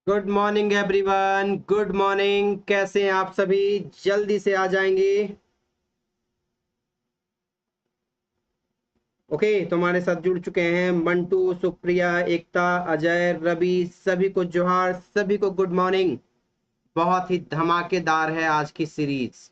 Good morning everyone, good morning. कैसे हैं आप सभी? जल्दी से आ जाएंगे। ओके, तुम्हारे साथ जुड़ चुके हैं मंटू, सुप्रिया, एकता, अजय, रवि। सभी को जोहार, सभी को गुड मॉर्निंग। बहुत ही धमाकेदार है आज की सीरीज।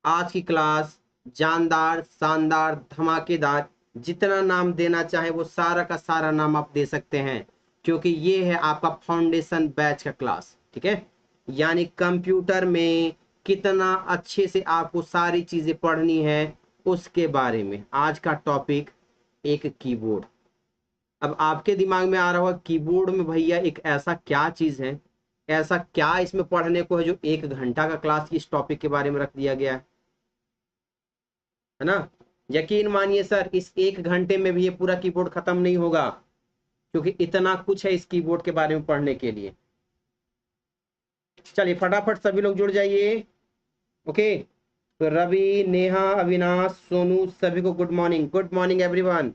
आज की क्लास जानदार, शानदार, धमाकेदार, जितना नाम देना चाहे वो सारा का सारा नाम आप दे सकते हैं, क्योंकि ये है आपका फाउंडेशन बैच का क्लास। ठीक है, यानी कंप्यूटर में कितना अच्छे से आपको सारी चीजें पढ़नी है उसके बारे में आज का टॉपिक। एक कीबोर्ड। अब आपके दिमाग में आ रहा होगा कीबोर्ड में भैया एक ऐसा क्या चीज है, ऐसा क्या इसमें पढ़ने को है जो 1 घंटा का क्लास इस टॉपिक के बारे में रख दिया गया है ना। यकीन मानिए सर, इस 1 घंटे में भी ये पूरा कीबोर्ड खत्म नहीं होगा, क्योंकि इतना कुछ है इस कीबोर्ड के बारे में पढ़ने के लिए। चलिए फटाफट सभी लोग जुड़ जाइए। ओके, तो रवि, नेहा, अविनाश, सोनू, सभी को good morning. Good morning everyone.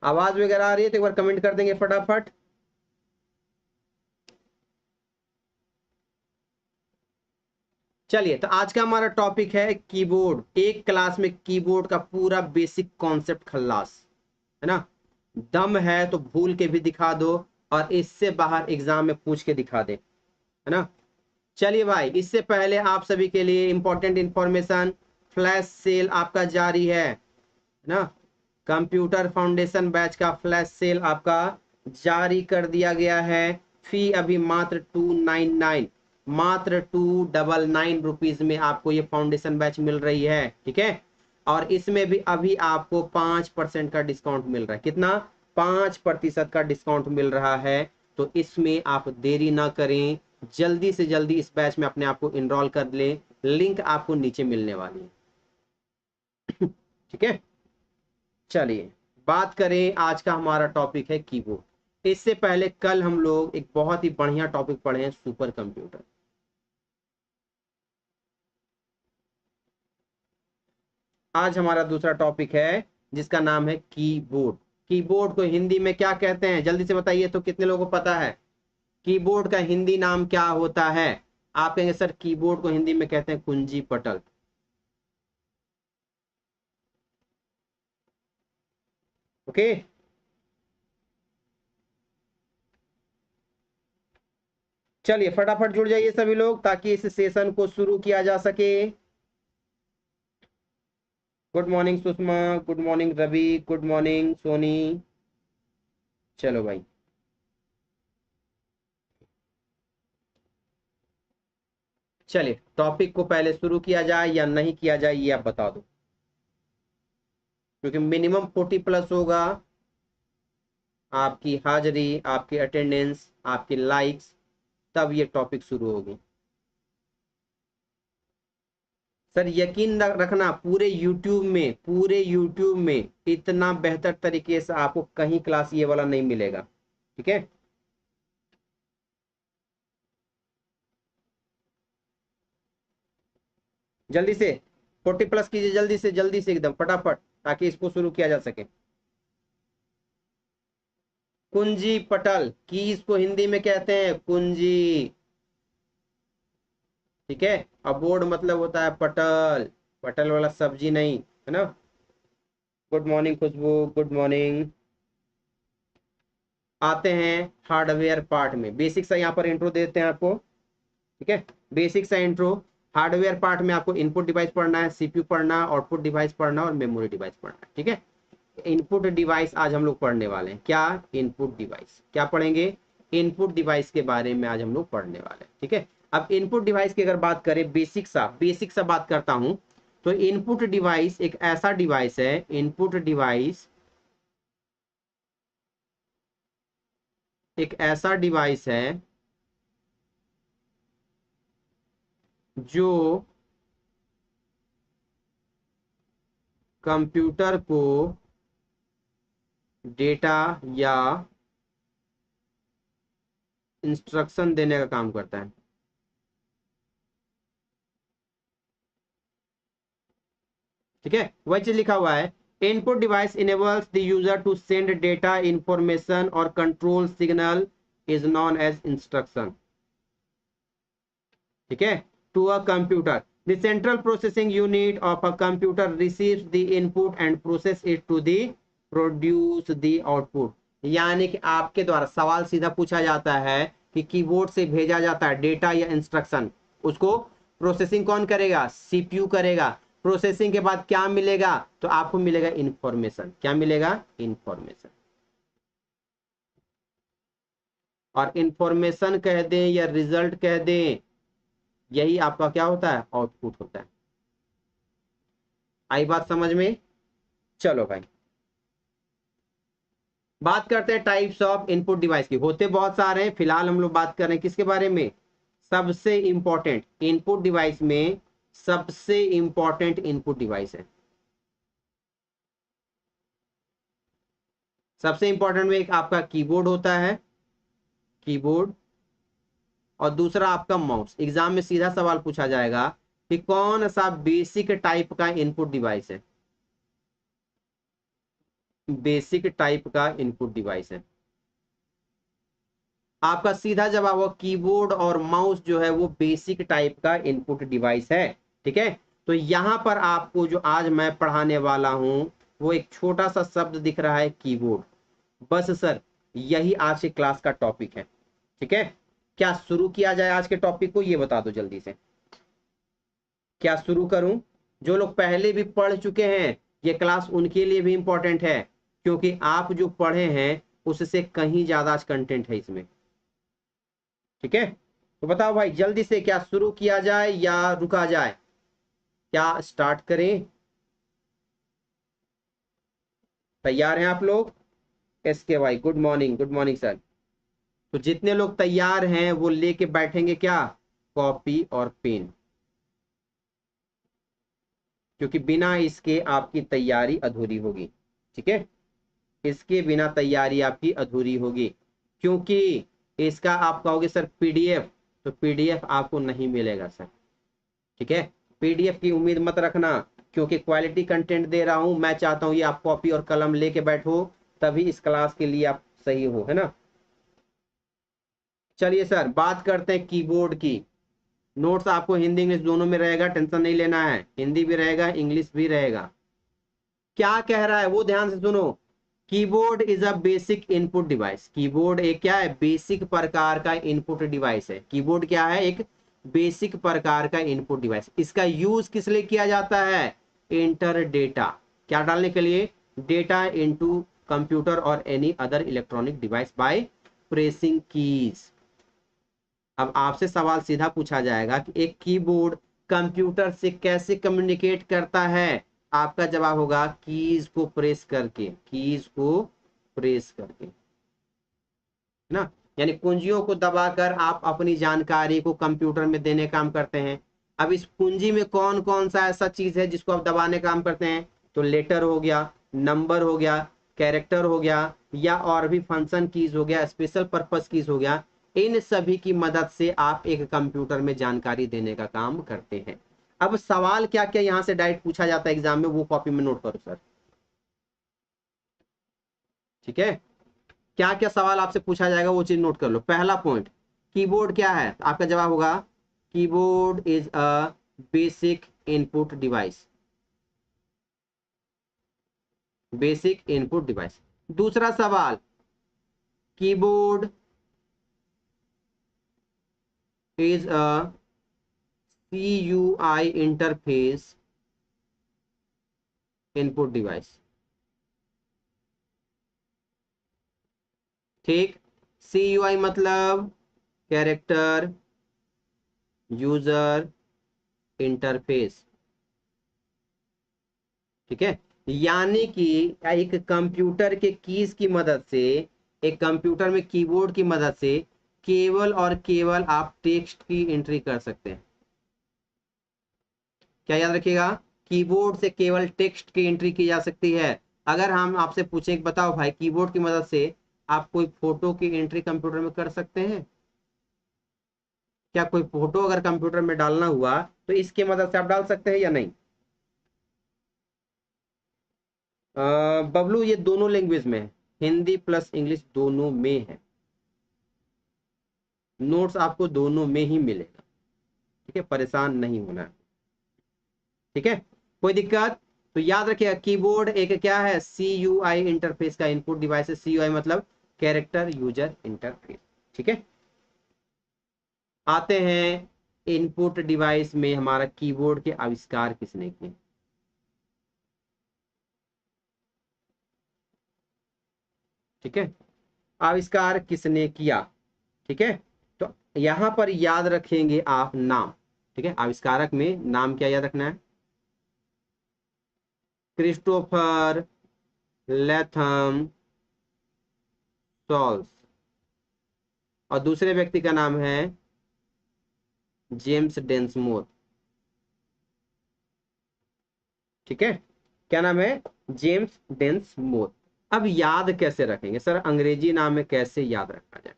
आवाज वगैरह आ रही है तो एक बार कमेंट कर देंगे फटाफट। चलिए, तो आज का हमारा टॉपिक है कीबोर्ड। एक क्लास में कीबोर्ड का पूरा बेसिक कॉन्सेप्ट खल्लास, है ना। दम है तो भूल के भी दिखा दो, और इससे बाहर एग्जाम में पूछ के दिखा दे, है ना। चलिए भाई, इससे पहले आप सभी के लिए इंपॉर्टेंट इंफॉर्मेशन। फ्लैश सेल आपका जारी है ना। कंप्यूटर फाउंडेशन बैच का फ्लैश सेल आपका जारी कर दिया गया है। फी अभी मात्र 299, मात्र 299 रुपीज में आपको ये फाउंडेशन बैच मिल रही है। ठीक है, और इसमें भी अभी आपको 5% का डिस्काउंट मिल रहा है। कितना? 5% का डिस्काउंट मिल रहा है। तो इसमें आप देरी ना करें, जल्दी से जल्दी इस बैच में अपने आप को इनरोल कर ले। लिंक आपको नीचे मिलने वाली है। ठीक है, चलिए बात करें। आज का हमारा टॉपिक है कीबोर्ड। इससे पहले कल हम लोग एक बहुत ही बढ़िया टॉपिक पढ़े हैं, सुपर कंप्यूटर। आज हमारा दूसरा टॉपिक है जिसका नाम है कीबोर्ड। कीबोर्ड को हिंदी में क्या कहते हैं जल्दी से बताइए, तो कितने लोगों को पता है कीबोर्ड का हिंदी नाम क्या होता है? आप कहेंगे सर कीबोर्ड को हिंदी में कहते हैं कुंजी पटल। ओके, चलिए फटाफट जुड़ जाइए सभी लोग ताकि इस सेशन को शुरू किया जा सके। Good morning Sushma, good morning Ravi, good morning Soni. चलो भाई, चलिए टॉपिक को पहले शुरू किया जाए या नहीं किया जाए ये आप बता दो, क्योंकि मिनिमम 40+ होगा। आपकी हाजिरी, आपकी अटेंडेंस, आपकी लाइक्स, तब ये टॉपिक शुरू होगी। सर यकीन रखना, पूरे यूट्यूब में इतना बेहतर तरीके से आपको कहीं क्लास ये वाला नहीं मिलेगा। ठीक है, जल्दी से 40 प्लस कीजिए, जल्दी से एकदम फटाफट, ताकि इसको शुरू किया जा सके। कुंजी पटल की इसको हिंदी में कहते हैं, कुंजी। ठीक है, अबोर्ड मतलब होता है पटल, पटल वाला सब्जी नहीं, है ना। गुड मॉर्निंग खुशबू, गुड मॉर्निंग। आते हैं हार्डवेयर पार्ट में, बेसिक सा यहाँ पर इंट्रो देते हैं आपको। ठीक है, बेसिक सा इंट्रो। हार्डवेयर पार्ट में आपको इनपुट डिवाइस पढ़ना है, सीपीयू पढ़ना, आउटपुट डिवाइस पढ़ना और मेमोरी डिवाइस पढ़ना है। ठीक है, इनपुट डिवाइस आज हम लोग पढ़ने वाले हैं। क्या इनपुट डिवाइस, क्या पढ़ेंगे? इनपुट डिवाइस के बारे में आज हम लोग पढ़ने वाले हैं। ठीक है, अब इनपुट डिवाइस की अगर बात करें, बेसिक सा बात करता हूं, तो इनपुट डिवाइस एक ऐसा डिवाइस है, इनपुट डिवाइस एक ऐसा डिवाइस है जो कंप्यूटर को डेटा या इंस्ट्रक्शन देने का काम करता है। ठीक है, वही चीज लिखा हुआ है, input device enables the user to send data, information और control signal is known as instruction. ठीक है, to a computer the central processing unit of a computer receives the input and process it to the produce the output. यानी कि आपके द्वारा सवाल सीधा पूछा जाता है कि कीबोर्ड से भेजा जाता है डेटा या इंस्ट्रक्शन, उसको प्रोसेसिंग कौन करेगा? सीपीयू करेगा। प्रोसेसिंग के बाद क्या मिलेगा? तो आपको मिलेगा इंफॉर्मेशन। क्या मिलेगा? इंफॉर्मेशन। और इंफॉर्मेशन कह दें या रिजल्ट कह दें, यही आपका क्या होता है? आउटपुट होता है। आई बात समझ में? चलो भाई, बात करते हैं टाइप्स ऑफ इनपुट डिवाइस की। होते बहुत सारे हैं, फिलहाल हम लोग बात कर रहे हैं किसके बारे में? सबसे इंपॉर्टेंट इनपुट डिवाइस में, सबसे इंपॉर्टेंट इनपुट डिवाइस है। सबसे इंपॉर्टेंट में एक आपका कीबोर्ड होता है, कीबोर्ड, और दूसरा आपका माउस। एग्जाम में सीधा सवाल पूछा जाएगा कि कौन सा बेसिक टाइप का इनपुट डिवाइस है? बेसिक टाइप का इनपुट डिवाइस है। आपका सीधा जवाब हो, कीबोर्ड और माउस जो है वो बेसिक टाइप का इनपुट डिवाइस है। ठीक है, तो यहां पर आपको जो आज मैं पढ़ाने वाला हूं, वो एक छोटा सा शब्द दिख रहा है, कीबोर्ड। बस सर, यही आज के क्लास का टॉपिक है। ठीक है, क्या शुरू किया जाए आज के टॉपिक को, ये बता दो जल्दी से। क्या शुरू करूं? जो लोग पहले भी पढ़ चुके हैं, ये क्लास उनके लिए भी इंपॉर्टेंट है, क्योंकि आप जो पढ़े हैं उससे कहीं ज्यादा आज कंटेंट है इसमें। ठीक है, तो बताओ भाई जल्दी से, क्या शुरू किया जाए या रुका जाए? क्या स्टार्ट करें? तैयार हैं आप लोग? एसके भाई good morning, good morning sir. तो जितने लोग तैयार हैं वो लेके बैठेंगे क्या? कॉपी और पेन, क्योंकि बिना इसके आपकी तैयारी अधूरी होगी। ठीक है, इसके बिना तैयारी आपकी अधूरी होगी, क्योंकि इसका आप कहोगे सर पीडीएफ, तो पीडीएफ आपको नहीं मिलेगा सर। ठीक है, पीडीएफ की उम्मीद मत रखना, क्योंकि क्वालिटी कंटेंट दे रहा हूं। मैं चाहता हूं ये आप कॉपी और कलम लेके बैठो, तभी इस क्लास के लिए आप सही हो, है ना। चलिए सर, बात करते हैं कीबोर्ड की। नोट्स आपको हिंदी इंग्लिश दोनों में रहेगा, टेंशन नहीं लेना है, हिंदी भी रहेगा इंग्लिश भी रहेगा। क्या कह रहा है वो ध्यान से सुनो। Keyboard is a basic input device. Keyboard एक क्या है? बेसिक प्रकार का इनपुट डिवाइस है। कीबोर्ड क्या है? एक बेसिक प्रकार का इनपुट डिवाइस। इसका यूज किस लिए किया जाता है? इंटर डेटा, क्या डालने के लिए? डेटा इनटू कंप्यूटर और any other electronic device by pressing keys. अब आपसे सवाल सीधा पूछा जाएगा कि एक कीबोर्ड कंप्यूटर से कैसे कम्युनिकेट करता है? आपका जवाब होगा कीज को प्रेस करके, कीज को प्रेस करके। ना, यानी कुंजियों को दबाकर आप अपनी जानकारी को कंप्यूटर में देने काम करते हैं। अब इस कुंजी में कौन कौन सा ऐसा चीज है जिसको आप दबाने काम करते हैं? तो लेटर हो गया, नंबर हो गया, कैरेक्टर हो गया, या और भी फंक्शन कीज हो गया, स्पेशल पर्पस कीज हो गया। इन सभी की मदद से आप एक कंप्यूटर में जानकारी देने का काम करते हैं। अब सवाल क्या क्या यहाँ से डायरेक्ट पूछा जाता है एग्जाम में, वो कॉपी में नोट करो सर। ठीक है, क्या क्या सवाल आपसे पूछा जाएगा वो चीज नोट कर लो। पहला पॉइंट, कीबोर्ड क्या है? आपका जवाब होगा keyboard is a basic input device. Basic input device. दूसरा सवाल, keyboard is a CUI interface input device. ठीक, CUI मतलब कैरेक्टर यूजर इंटरफेस। ठीक है, यानी कि एक कंप्यूटर के कीज की मदद से, एक कंप्यूटर में कीबोर्ड की मदद से केवल और केवल आप टेक्स्ट की एंट्री कर सकते हैं। क्या याद रखिएगा, कीबोर्ड से केवल टेक्स्ट की एंट्री की जा सकती है। अगर हम आपसे पूछें कि बताओ भाई, कीबोर्ड की मदद से आप कोई फोटो की एंट्री कंप्यूटर में कर सकते हैं? क्या कोई फोटो अगर कंप्यूटर में डालना हुआ तो इसकी मदद से आप डाल सकते हैं या नहीं? बबलू, ये दोनों लैंग्वेज में है, हिंदी प्लस इंग्लिश दोनों में है। नोट्स आपको दोनों में ही मिलेगा। ठीक है, परेशान नहीं होना है। ठीक है, कोई दिक्कत? तो याद रखिएगा, कीबोर्ड एक क्या है? CUI इंटरफेस का इनपुट डिवाइस है। CUI मतलब कैरेक्टर यूजर इंटरफेस। ठीक है, आते हैं इनपुट डिवाइस में हमारा कीबोर्ड के आविष्कार किसने किए? ठीक है, आविष्कार किसने किया? ठीक है, तो यहां पर याद रखेंगे आप नाम। ठीक है, आविष्कारक में नाम क्या याद रखना है? Christopher Latham souls. और दूसरे व्यक्ति का नाम है जेम्स डेंसमोर। ठीक है, क्या नाम है? जेम्स डेंसमोर। अब याद कैसे रखेंगे सर? अंग्रेजी नाम में कैसे याद रखा जाए?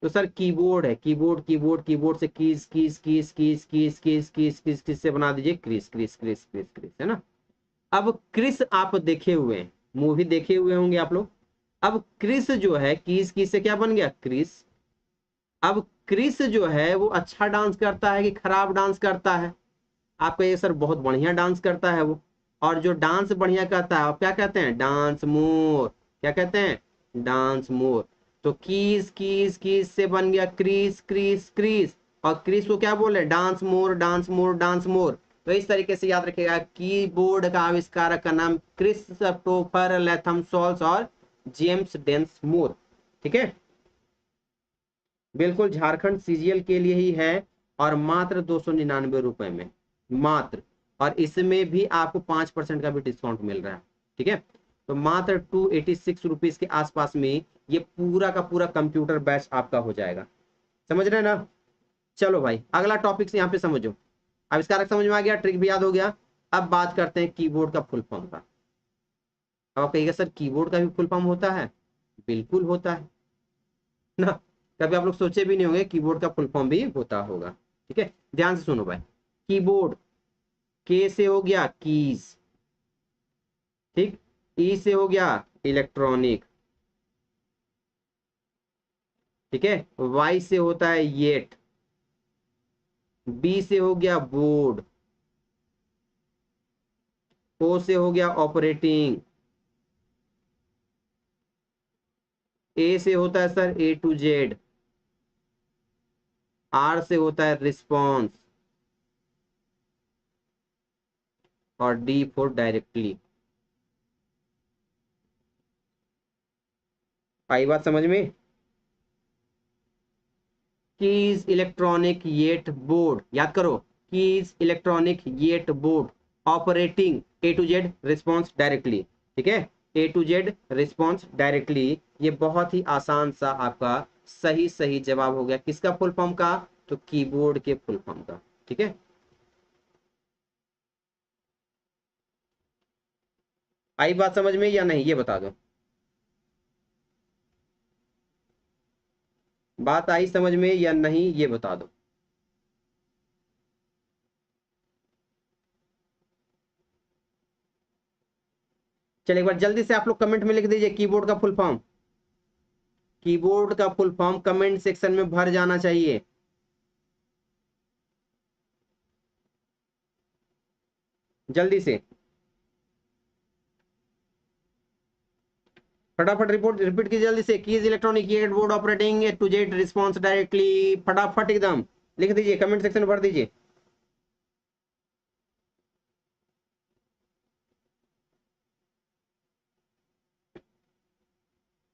तो सर कीबोर्ड है, कीबोर्ड कीबोर्ड कीबोर्ड से keys keys keys keys keys keys keys keys keys से बना दीजिए क्रिस क्रिस क्रिस क्रिस क्रिस, है ना। अब क्रिस आप देखे हुए हैं, मूवी देखे हुए होंगे आप लोग। अब क्रिस जो है, कीज कीज से क्या बन गया? क्रिस। अब क्रिस जो है वो अच्छा डांस करता है कि खराब डांस करता है? आपका ये सर बहुत बढ़िया डांस करता है वो। और जो डांस बढ़िया करता है आप क्या कहते हैं? डांस मोर। क्या कहते हैं? डांस मोर। तो कीज कीज कीज से बन गया क्रीस क्रीस क्रीस। और क्रीस को क्या बोले? डांस मोर डांस मोर डांस मोर। तो इस तरीके से याद रखिएगा, कीबोर्ड का आविष्कारक का नाम क्रिस्टोफर लेथम सॉल्स और जेम्स डेंस मोर। ठीक है, बिल्कुल झारखंड CGL के लिए ही है, और मात्र 299 रुपए में, मात्र। और इसमें भी आपको 5% का भी डिस्काउंट मिल रहा है। ठीक है, तो मात्र 286 रुपीज के आसपास में ये पूरा का पूरा कंप्यूटर बैच आपका हो जाएगा। समझ रहे हैं ना? चलो भाई, अगला टॉपिक से यहाँ पे समझो। आविष्कारक समझ में आ गया, ट्रिक भी याद हो गया। अब बात करते हैं कीबोर्ड का फुल फॉर्म का। अब आप कहिएगा सर कीबोर्ड का भी फुल फॉर्म होता है? बिल्कुल होता है ना। कभी आप लोग सोचे भी नहीं होंगे कीबोर्ड का फुल फॉर्म भी होता होगा। ठीक है, ध्यान से सुनो भाई। कीबोर्ड, के से हो गया कीज। ठीक, ई से हो गया इलेक्ट्रॉनिक। ठीक है, वाई से होता है येट। बी से हो गया बोर्ड। ओ से हो गया ऑपरेटिंग। ए से होता है sir A to Z। R से होता है रिस्पॉन्स। और डी फॉर डायरेक्टली। आई बात समझ में? कीज इलेक्ट्रॉनिक येट बोर्ड, याद करो। Keys electronic yet board. Operating A to Z, response directly. ठीक है, ए टू जेड रिस्पॉन्स डायरेक्टली। ये बहुत ही आसान सा आपका सही सही जवाब हो गया। किसका फुल फॉर्म का? तो कीबोर्ड के फुल फॉर्म का। ठीक है, आई बात समझ में या नहीं, ये बता दो। बात आई समझ में या नहीं, ये बता दो। चलिए एक बार जल्दी से आप लोग कमेंट में लिख दीजिए कीबोर्ड का फुल फॉर्म। कीबोर्ड का फुल फॉर्म कमेंट सेक्शन में भर जाना चाहिए। जल्दी से फटाफट रिपोर्ट रिपीट कीजिए जल्दी से। Keys electronic keyboard operating A to Z response directly. फटाफट एकदम लिख दीजिए, कमेंट सेक्शन में भर दीजिए।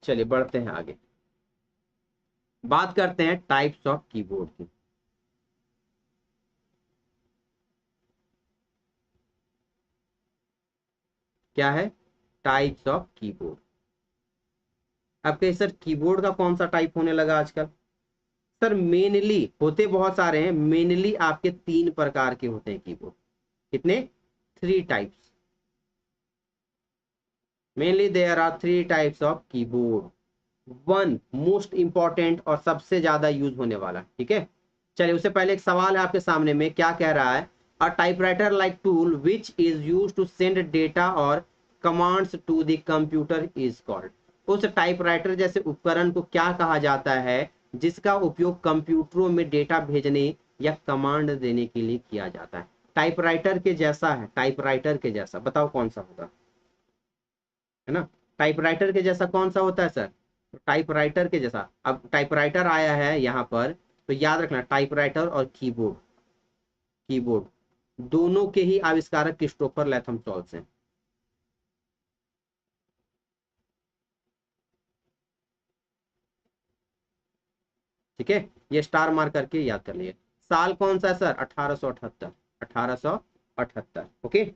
चलिए बढ़ते हैं आगे, बात करते हैं टाइप्स ऑफ कीबोर्ड की। क्या है? Types of keyboard. अब कहिए सर कीबोर्ड का कौन सा टाइप होने लगा आजकल? सर मेनली होते बहुत सारे हैं, मेनली आपके 3 प्रकार के होते हैं कीबोर्ड। कितने? 3 types. Mainly there are 3 types of keyboard. One most important और सबसे ज्यादा यूज होने वाला। ठीक है, चलिए उससे पहले एक सवाल है आपके सामने में, क्या कह रहा है? A typewriter like tool which is use to send data और commands to the computer is called. उस टाइपराइटर जैसे उपकरण को क्या कहा जाता है जिसका उपयोग कंप्यूटरों में डेटा भेजने या कमांड देने के लिए किया जाता है? टाइपराइटर के जैसा है, टाइपराइटर के जैसा, बताओ कौन सा होगा? है ना, टाइपराइटर के जैसा कौन सा होता है सर? टाइपराइटर के जैसा। अब टाइपराइटर आया है यहाँ पर, तो याद रखना टाइपराइटर और कीबोर्ड, कीबोर्ड दोनों के ही आविष्कारक क्रिस्टोफर लैथम सॉल्स हैं। ठीक है, ये स्टार मार करके याद कर लिए। साल कौन सा है सर? 1878। 1878। ओके,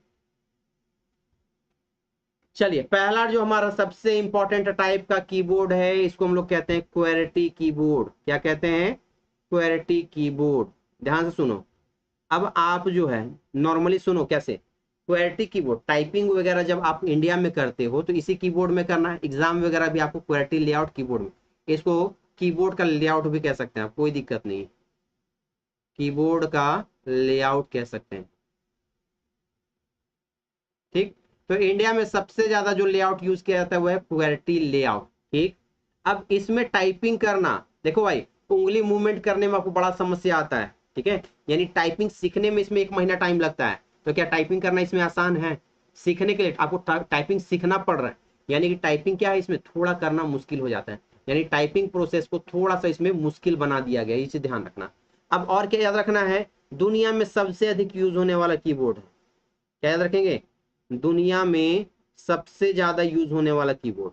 चलिए पहला जो हमारा सबसे इंपॉर्टेंट टाइप का कीबोर्ड है, इसको हम लोग कहते हैं क्वेरेटी कीबोर्ड। क्या कहते हैं? क्वेरेटी कीबोर्ड। ध्यान से सुनो, अब आप जो है नॉर्मली सुनो कैसे। क्वेरेटी कीबोर्ड टाइपिंग वगैरह जब आप इंडिया में करते हो तो इसी कीबोर्ड में करना है। एग्जाम वगैरह भी आपको क्वेरेटी लेआउट कीबोर्ड में, इसको कीबोर्ड का लेआउट भी कह सकते हैं आप, कोई दिक्कत नहीं। कीबोर्ड का लेआउट कह सकते हैं। ठीक, तो इंडिया में सबसे ज्यादा जो लेआउट यूज किया जाता है वो है क्वेरेटी लेआउट। ठीक, अब इसमें टाइपिंग करना, देखो भाई उंगली मूवमेंट करने में आपको बड़ा समस्या आता है। ठीक है, यानी टाइपिंग सीखने में इसमें 1 महीना टाइम लगता है। तो क्या टाइपिंग करना इसमें आसान है? सीखने के लिए आपको टाइपिंग सीखना पड़ रहा है, यानी कि टाइपिंग क्या है इसमें थोड़ा करना मुश्किल हो जाता है। यानी टाइपिंग प्रोसेस को थोड़ा सा इसमें मुश्किल बना दिया गया, इसे ध्यान रखना। अब और क्या याद रखना है? दुनिया में सबसे अधिक यूज होने वाला कीबोर्ड है। क्या याद रखेंगे? दुनिया में सबसे ज्यादा यूज होने वाला कीबोर्ड।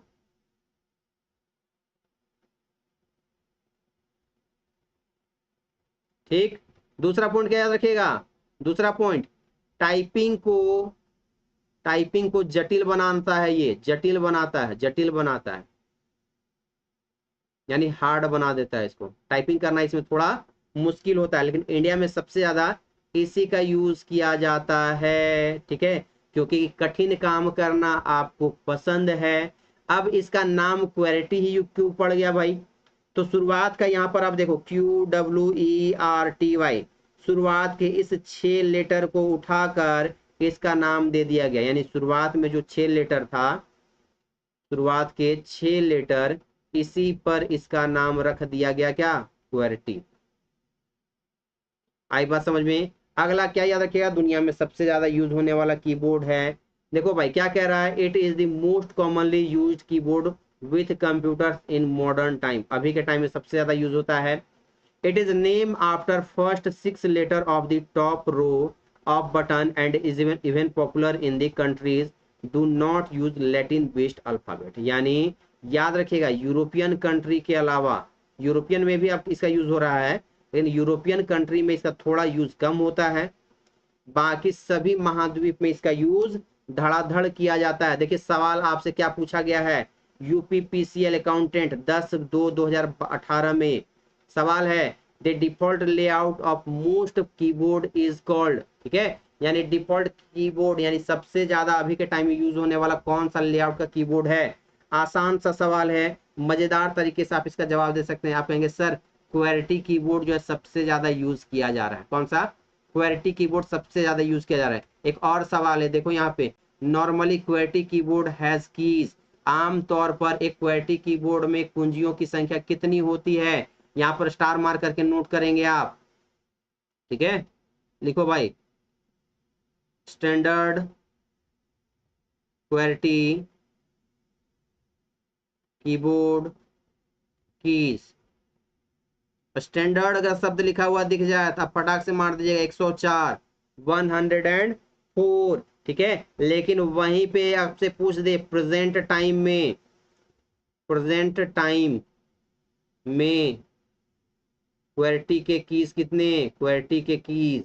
ठीक, दूसरा पॉइंट क्या याद रखिएगा? दूसरा पॉइंट, टाइपिंग को टाइपिंग को जटिल बनाता है, ये जटिल बनाता है, जटिल बनाता है, यानी हार्ड बना देता है इसको। टाइपिंग करना इसमें थोड़ा मुश्किल होता है, लेकिन इंडिया में सबसे ज्यादा इसी का यूज किया जाता है। ठीक है, क्योंकि कठिन काम करना आपको पसंद है। अब इसका नाम क्वेरिटी ही क्यों पड़ गया भाई? तो शुरुआत का यहाँ पर आप देखो QWERTY, शुरुआत के इस 6 लेटर को उठाकर इसका नाम दे दिया गया। यानी शुरुआत में जो 6 लेटर था, शुरुआत के 6 लेटर, इसी पर इसका नाम रख दिया गया, क्या? क्वेरिटी। आई बात समझ में? अगला क्या याद रखिएगा, दुनिया में सबसे ज्यादा यूज होने वाला कीबोर्ड है। देखो भाई क्या कह रहा है, it is the most commonly used keyboard with computers in modern time. अभी के टाइम में सबसे ज्यादा यूज होता है। It is name after first 6 letter of the top row of button and is even popular in the countries do not use Latin based alphabet. यानी याद रखिएगा यूरोपियन कंट्री के अलावा, यूरोपियन में भी अब इसका यूज हो रहा है, लेकिन यूरोपियन कंट्री में इसका थोड़ा यूज कम होता है। बाकी सभी महाद्वीप में इसका यूज धड़ाधड़ किया जाता है। देखिए सवाल आपसे क्या पूछा गया है, यूपीपीसीएल अकाउंटेंट 10/2/2018 में सवाल है, the default layout of most keyboard is called, ठीक है, यानी डिफॉल्ट कीबोर्ड यानी सबसे ज्यादा अभी के टाइम में यूज होने वाला कौन सा लेआउट का कीबोर्ड है। आसान सा सवाल है, मजेदार तरीके से आप इसका जवाब दे सकते हैं। आप कहेंगे सर क्वेरिटी कीबोर्ड जो है सबसे ज्यादा यूज किया जा रहा है, कौन सा, क्वेरिटी कीबोर्ड सबसे ज्यादा यूज किया जा रहा है। एक और सवाल है, देखो यहाँ पे, नॉर्मली क्वेरिटी कीबोर्ड हैज कीज, आमतौर पर एक क्वेरिटी कीबोर्ड में कुंजियों की संख्या कितनी होती है, यहाँ पर स्टार मार्क करके नोट करेंगे आप, ठीक है, लिखो भाई, स्टैंडर्ड क्वेरिटी कीबोर्ड कीज, स्टैंडर्ड अगर शब्द लिखा हुआ दिख जाए तो आप फटाक से मार दीजिएगा 104, 104, ठीक है। लेकिन वहीं पे आपसे पूछ दे प्रेजेंट टाइम में, प्रेजेंट टाइम में क्वेरिटी के कीज कितने, क्वेरिटी के कीज,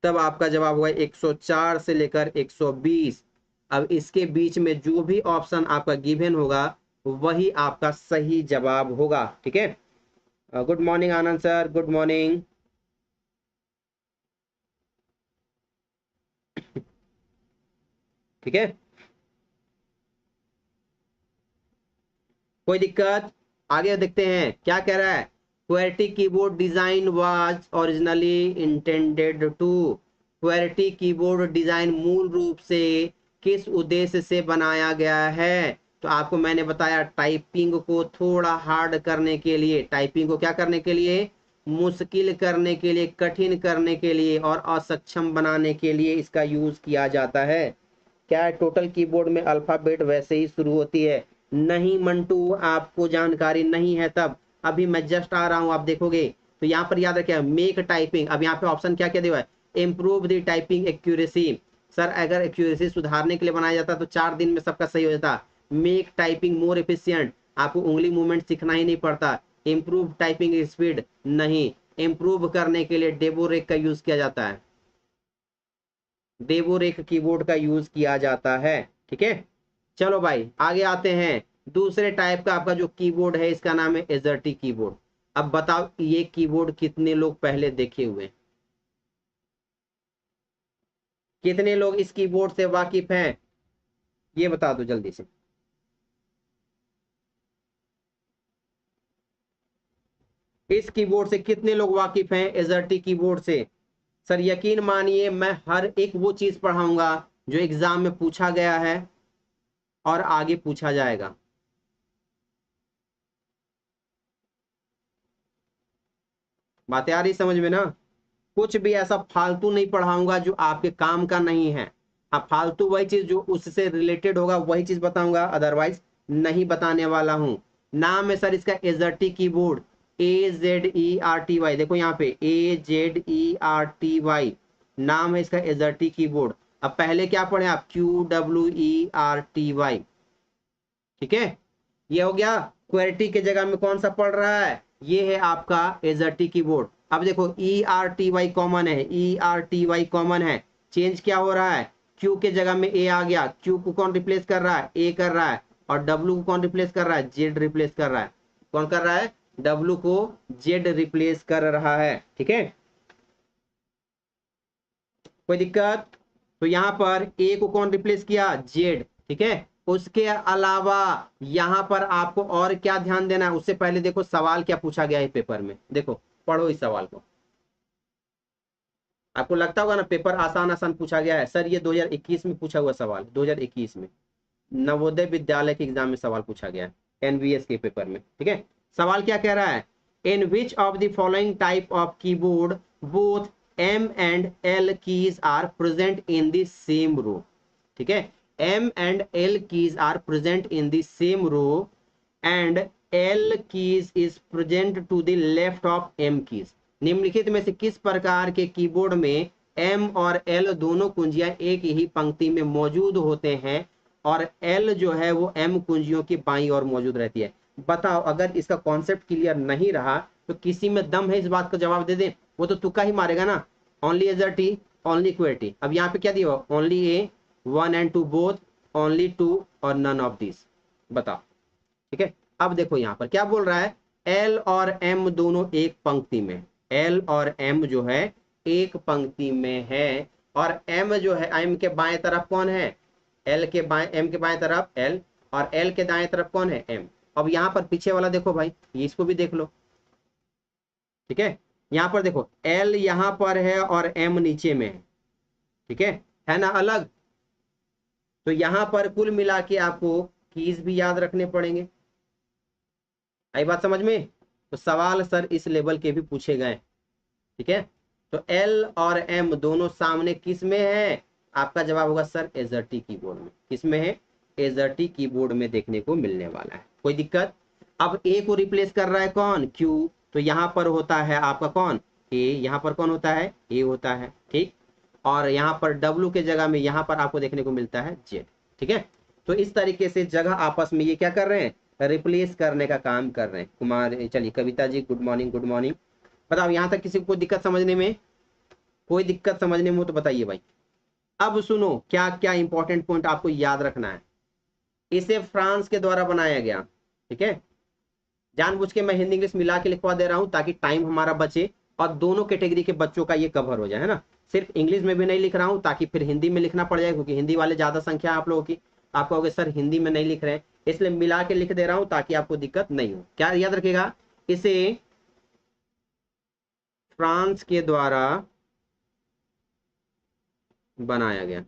तब आपका जवाब होगा 104 से लेकर 120। अब इसके बीच में जो भी ऑप्शन आपका गिवन होगा वही आपका सही जवाब होगा, ठीक है। गुड मॉर्निंग आनंद सर, गुड मॉर्निंग। ठीक है, कोई दिक्कत, आगे देखते हैं क्या कह रहा है। QWERTY keyboard design was originally intended to, QWERTY keyboard design मूल रूप से किस उद्देश्य से बनाया गया है, तो आपको मैंने बताया टाइपिंग को थोड़ा हार्ड करने के लिए, टाइपिंग को क्या करने के लिए, मुश्किल करने के लिए, कठिन करने के लिए और असक्षम बनाने के लिए इसका यूज किया जाता है। क्या है, टोटल कीबोर्ड में अल्फाबेट वैसे ही शुरू होती है। नहीं मंटू आपको जानकारी नहीं है तब, अभी मैं जस्ट आ रहा हूं, आप देखोगे तो यहाँ पर याद रखिए मेक टाइपिंग, अब यहाँ पे ऑप्शन क्या क्या दिया है, improve the typing accuracy. Sir अगर एक्यूरेसी सुधारने के लिए बनाया जाता तो 4 दिन में सबका सही हो जाता। मेक टाइपिंग मोर एफिशिएंट, आपको उंगली मूवमेंट सीखना ही नहीं पड़ता। इम्प्रूव टाइपिंग स्पीड, नहीं, इम्प्रूव करने के लिए डेबोरेक का यूज किया जाता है, डेबोरेक कीबोर्ड का यूज किया जाता है, ठीक है। चलो भाई आगे आते हैं, दूसरे टाइप का आपका जो कीबोर्ड है इसका नाम है एजर्टी कीबोर्ड। अब बताओ ये कीबोर्ड कितने लोग पहले देखे हुए हैं, कितने लोग इस कीबोर्ड से वाकिफ हैं, ये बता दो जल्दी से। इस कीबोर्ड से कितने लोग वाकिफ हैं, एजर्टी कीबोर्ड से। सर यकीन मानिए मैं हर एक वो चीज पढ़ाऊंगा जो एग्जाम में पूछा गया है और आगे पूछा जाएगा। बातें आ रही समझ में ना, कुछ भी ऐसा फालतू नहीं पढ़ाऊंगा जो आपके काम का नहीं है। हाँ फालतू वही चीज जो उससे रिलेटेड होगा वही चीज बताऊंगा, अदरवाइज नहीं बताने वाला हूं। नाम है सर इसका एजर्टी कीबोर्ड, AZERTY, देखो यहाँ पे AZERTY नाम है इसका एजर्टी कीबोर्ड। अब पहले क्या पढ़े आप, QWERTY, ठीक है, ये हो गया। क्वेरिटी के जगह में कौन सा पढ़ रहा है, ये है आपका एजर्टी कीबोर्ड। अब देखो ERTY कॉमन है, ERTY कॉमन है, चेंज क्या हो रहा है, क्यू के जगह में ए आ गया, क्यू को कौन रिप्लेस कर रहा है, ए कर रहा है, और डब्ल्यू को कौन रिप्लेस कर रहा है, जेड रिप्लेस कर रहा है, कौन कर रहा है, डब्ल्यू को जेड रिप्लेस कर रहा है, ठीक है। कोई दिक्कत, तो यहां पर ए को कौन रिप्लेस किया, जेड, ठीक है। उसके अलावा यहां पर आपको और क्या ध्यान देना है, उससे पहले देखो सवाल क्या पूछा गया है पेपर में, देखो पढ़ो इस सवाल को। आपको लगता होगा ना पेपर आसान आसान पूछा गया है, सर ये 2021 में पूछा हुआ सवाल, 2021 में नवोदय विद्यालय के एग्जाम में सवाल पूछा गया है, एनवीएस के पेपर में, ठीक है। सवाल क्या कह रहा है, in which of the following type of keyboard both M and L keys are present in the same row, ठीक है, M and L keys are present in the same row and L keys is present to the left of M keys. निम्नलिखित में से किस प्रकार के keyboard में M और एल दोनों कुंजियां एक ही पंक्ति में मौजूद होते हैं और एल जो है वो एम कुंजियों की बाईं ओर मौजूद रहती है। बताओ अगर इसका कॉन्सेप्ट क्लियर नहीं रहा तो किसी में दम है इस बात का जवाब दे दे, वो तो तुक्का ही मारेगा ना, ओनली एजर्टी, ओनली QWERTY। अब यहाँ पे क्या दिया हुआ, only A, 1 and 2 both, only 2 और नन ऑफ दिस। बताओ, ठीक है। अब देखो यहाँ पर क्या बोल रहा है, L और M दोनों एक पंक्ति में, L और M जो है एक पंक्ति में है, और M जो है, M के बाएं तरफ कौन है, L के बाएं, M के बाएं तरफ L, और L के दाएं तरफ कौन है, M। अब यहाँ पर पीछे वाला देखो भाई, ये इसको भी देख लो, ठीक है। यहाँ पर देखो L यहाँ पर है और M नीचे में है ना, अलग। तो यहाँ पर कुल मिला के आपको कीज भी याद रखने पड़ेंगे। आई बात समझ में। तो सवाल सर इस लेवल के भी पूछे गए, ठीक है। तो L और M दोनों सामने किस में है, आपका जवाब होगा सर एजर्टी कीबोर्ड में। किस में है, एजर्टी कीबोर्ड में देखने को मिलने वाला है। कोई दिक्कत। अब A को रिप्लेस कर रहा है कौन, Q, तो यहाँ पर होता है आपका कौन, A, यहाँ पर कौन होता है, A होता है, ठीक। और यहाँ पर W के जगह में यहाँ पर आपको देखने को मिलता है Z, ठीक है। तो इस तरीके से जगह आपस में ये क्या कर रहे हैं, रिप्लेस करने का काम कर रहे हैं। कुमार, चलिए Kavita ji good morning, good morning. बताओ यहाँ तक किसी को कोई दिक्कत समझने में, कोई दिक्कत समझने में हो तो बताइए भाई। अब सुनो क्या क्या इंपॉर्टेंट पॉइंट आपको याद रखना है। इसे फ्रांस के द्वारा बनाया गया, ठीक है। जानबूझ के मैं हिंदी इंग्लिश मिला के लिखवा दे रहा हूं ताकि टाइम हमारा बचे और दोनों कैटेगरी के बच्चों का ये कवर हो जाए, है ना। सिर्फ इंग्लिश में भी नहीं लिख रहा हूं ताकि फिर हिंदी में लिखना पड़ जाए, क्योंकि हिंदी वाले ज्यादा संख्या आप लोगों की। आप कहोगे सर हिंदी में नहीं लिख रहे हैं, इसलिए मिला के लिख दे रहा हूं ताकि आपको दिक्कत नहीं हो। क्या याद रखेगा, इसे फ्रांस के द्वारा बनाया गया,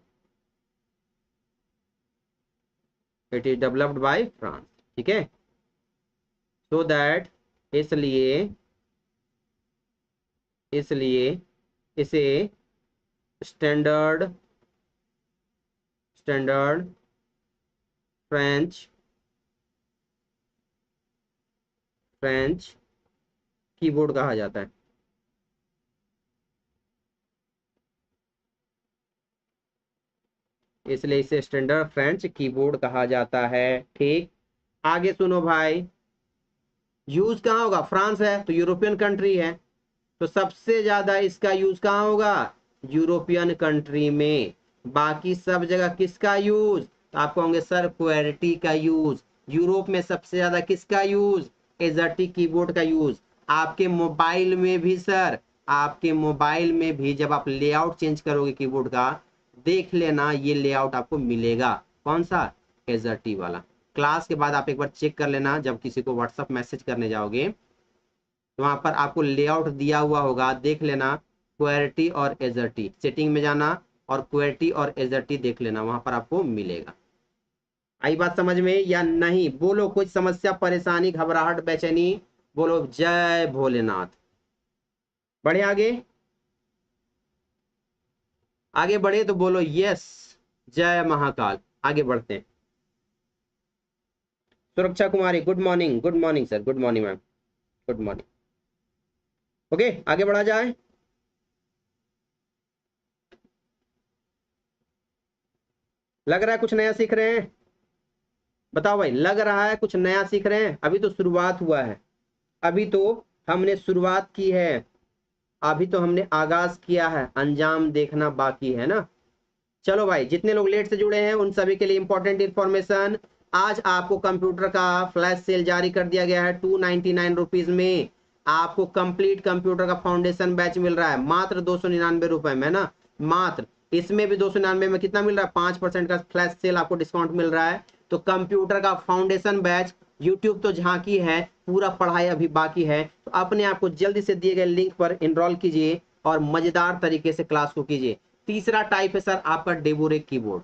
it is developed by France, ठीक है। सो दैट, इसलिए इसलिए इसे standard standard French French keyboard कहा जाता है। इसलिए इसे स्टैंडर्ड फ्रेंच कीबोर्ड कहा जाता है, ठीक। आगे सुनो भाई, यूज कहाँ होगा, फ्रांस है तो यूरोपियन कंट्री है, तो सबसे ज्यादा इसका यूज कहाँ होगा, यूरोपियन कंट्री में। बाकी सब जगह किसका यूज, तो आप कहोगे सर क्वेरिटी का यूज। यूरोप में सबसे ज्यादा किसका यूज, एजर्टी कीबोर्ड का यूज। आपके मोबाइल में भी सर, आपके मोबाइल में भी जब आप लेआउट चेंज करोगे कीबोर्ड का, देख लेना ये लेआउट आपको मिलेगा, कौन सा, एजर्टी वाला। क्लास के बाद आप एक बार चेक कर लेना, जब किसी को व्हाट्सएप मैसेज करने जाओगे तो वहां पर आपको लेआउट दिया हुआ होगा, देख लेना। क्वेरिटी और एजर्टी, सेटिंग में जाना और क्वेरिटी और एजर्टी देख लेना, वहां पर आपको मिलेगा। आई बात समझ में या नहीं, बोलो कुछ समस्या परेशानी घबराहट बेचैनी, बोलो जय भोलेनाथ। बढ़े आगे, आगे बढ़े तो बोलो यस, जय महाकाल। आगे बढ़ते हैं। Suraksha Kumari good morning, good morning sir, good morning ma'am, good morning. Okay आगे बढ़ा जाए। लग रहा है कुछ नया सीख रहे हैं, बताओ भाई, लग रहा है कुछ नया सीख रहे हैं। अभी तो शुरुआत हुआ है, अभी तो हमने शुरुआत की है, अभी तो हमने आगाज किया है, अंजाम देखना बाकी है ना। चलो भाई, जितने लोग लेट से जुड़े हैं उन सभी के लिए इंपॉर्टेंट इंफॉर्मेशन। आज आपको कंप्यूटर का फ्लैश सेल जारी कर दिया गया है 299 रुपीज में। आपको कंप्लीट कंप्यूटर का फाउंडेशन बैच मिल रहा है मात्र 299 रुपए में ना, मात्र। इसमें भी 299 में कितना मिल रहा है, 5% का फ्लैश सेल आपको डिस्काउंट मिल रहा है। तो कंप्यूटर का फाउंडेशन बैच, यूट्यूब तो झांकी है, पूरा पढ़ाई अभी बाकी है। तो अपने आप को जल्दी से दिए गए लिंक पर एनरोल कीजिए और मजेदार तरीके से क्लास को कीजिए। तीसरा टाइप है सर आपका डेबोरेक कीबोर्ड।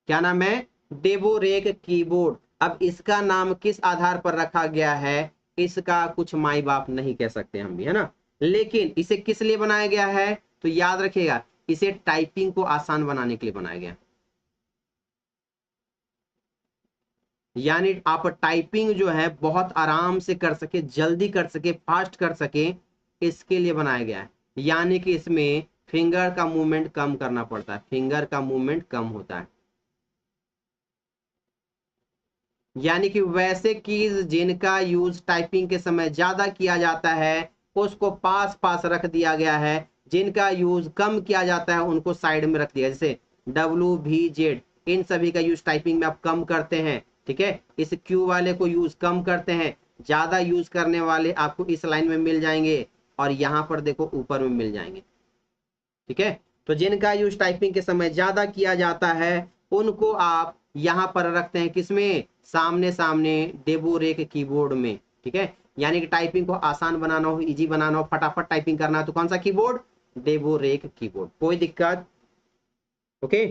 क्या नाम है, डेबोरेक कीबोर्ड। अब इसका नाम किस आधार पर रखा गया है, इसका कुछ माई बाप नहीं कह सकते हम भी, है ना। लेकिन इसे किस लिए बनाया गया है, तो याद रखिएगा, इसे टाइपिंग को आसान बनाने के लिए बनाया गया। यानी आप टाइपिंग जो है बहुत आराम से कर सके, जल्दी कर सके, फास्ट कर सके, इसके लिए बनाया गया है। यानी कि इसमें फिंगर का मूवमेंट कम करना पड़ता है, फिंगर का मूवमेंट कम होता है। यानी कि वैसे कीज जिनका यूज टाइपिंग के समय ज्यादा किया जाता है उसको पास पास रख दिया गया है। जिनका यूज कम किया जाता है उनको साइड में रख दिया, जैसे WVZ, इन सभी का यूज टाइपिंग में आप कम करते हैं। ठीक है, इस Q वाले को यूज कम करते हैं, ज्यादा यूज करने वाले आपको इस लाइन में मिल जाएंगे और यहाँ पर देखो ऊपर में मिल जाएंगे। ठीक है, तो जिनका यूज टाइपिंग के समय ज्यादा किया जाता है उनको आप यहाँ पर रखते हैं, किसमें, सामने सामने डेबोरेक कीबोर्ड में। ठीक है, यानी कि टाइपिंग को आसान बनाना हो, इजी बनाना हो, फटाफट टाइपिंग करना है तो कौन सा कीबोर्ड, डेबोरेक कीबोर्ड। कोई दिक्कत? ओके,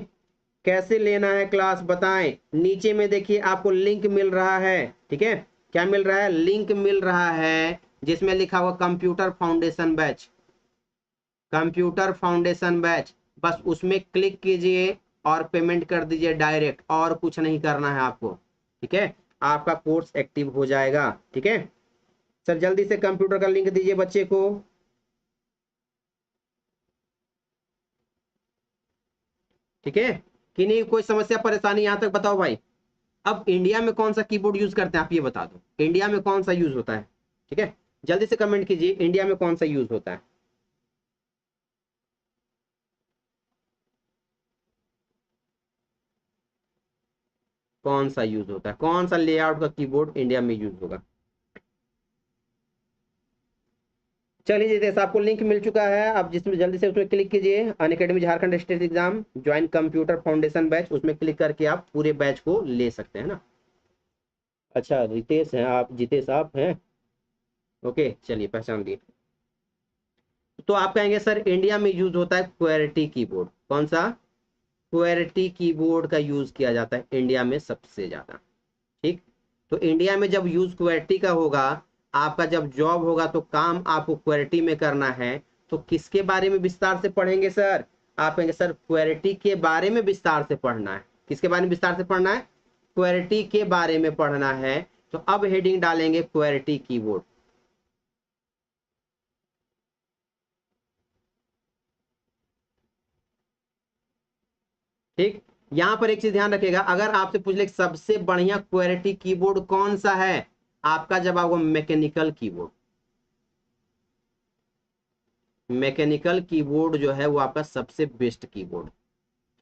कैसे लेना है क्लास बताएं। नीचे में देखिए आपको लिंक मिल रहा है। ठीक है, क्या मिल रहा है, लिंक मिल रहा है जिसमें लिखा हुआ computer foundation batch, computer foundation batch. बस उसमें क्लिक कीजिए और पेमेंट कर दीजिए डायरेक्ट, और कुछ नहीं करना है आपको। ठीक है, आपका कोर्स एक्टिव हो जाएगा। ठीक है सर, जल्दी से कंप्यूटर का लिंक दीजिए बच्चे को। ठीक है, कि नहीं कोई समस्या परेशानी यहां तक बताओ भाई। अब इंडिया में कौन सा कीबोर्ड यूज करते हैं आप ये बता दो, इंडिया में कौन सा यूज होता है। ठीक है, जल्दी से कमेंट कीजिए, इंडिया में कौन सा यूज होता है। कौन सा यूज होता है, कौन सा लेआउट का कीबोर्ड इंडिया में यूज होगा। चलिए जी, जैसे आपको लिंक मिल चुका है, आप जिसमें जल्दी से उसमें क्लिक कीजिए, Unacademy Jharkhand state exam join computer foundation batch, उसमें क्लिक करके आप पूरे बैच को ले सकते हैं ना। अच्छा रितेश हैं आप, जितेश आप हैं, ओके चलिए पहचान लिए। तो आप कहेंगे सर इंडिया में यूज होता है क्वेरिटी कीबोर्ड, कौन सा, क्वेरिटी कीबोर्ड का यूज किया जाता है इंडिया में सबसे ज्यादा। ठीक, तो इंडिया में जब यूज क्वेरिटी का होगा, आपका जब जॉब होगा तो काम आपको क्वेरिटी में करना है, तो किसके बारे में विस्तार से पढ़ेंगे सर, आप कहेंगे सर क्वेरिटी के बारे में विस्तार से पढ़ना है। किसके बारे में विस्तार से पढ़ना है, क्वेरिटी के बारे में पढ़ना है। तो अब हेडिंग डालेंगे क्वेरिटी कीबोर्ड। ठीक, यहां पर एक चीज ध्यान रखिएगा, अगर आपसे पूछ ले सबसे बढ़िया क्वेरिटी कीबोर्ड कौन सा है, आपका जवाब होगा मैकेनिकल कीबोर्ड। मैकेनिकल कीबोर्ड जो है वो आपका सबसे बेस्ट कीबोर्ड।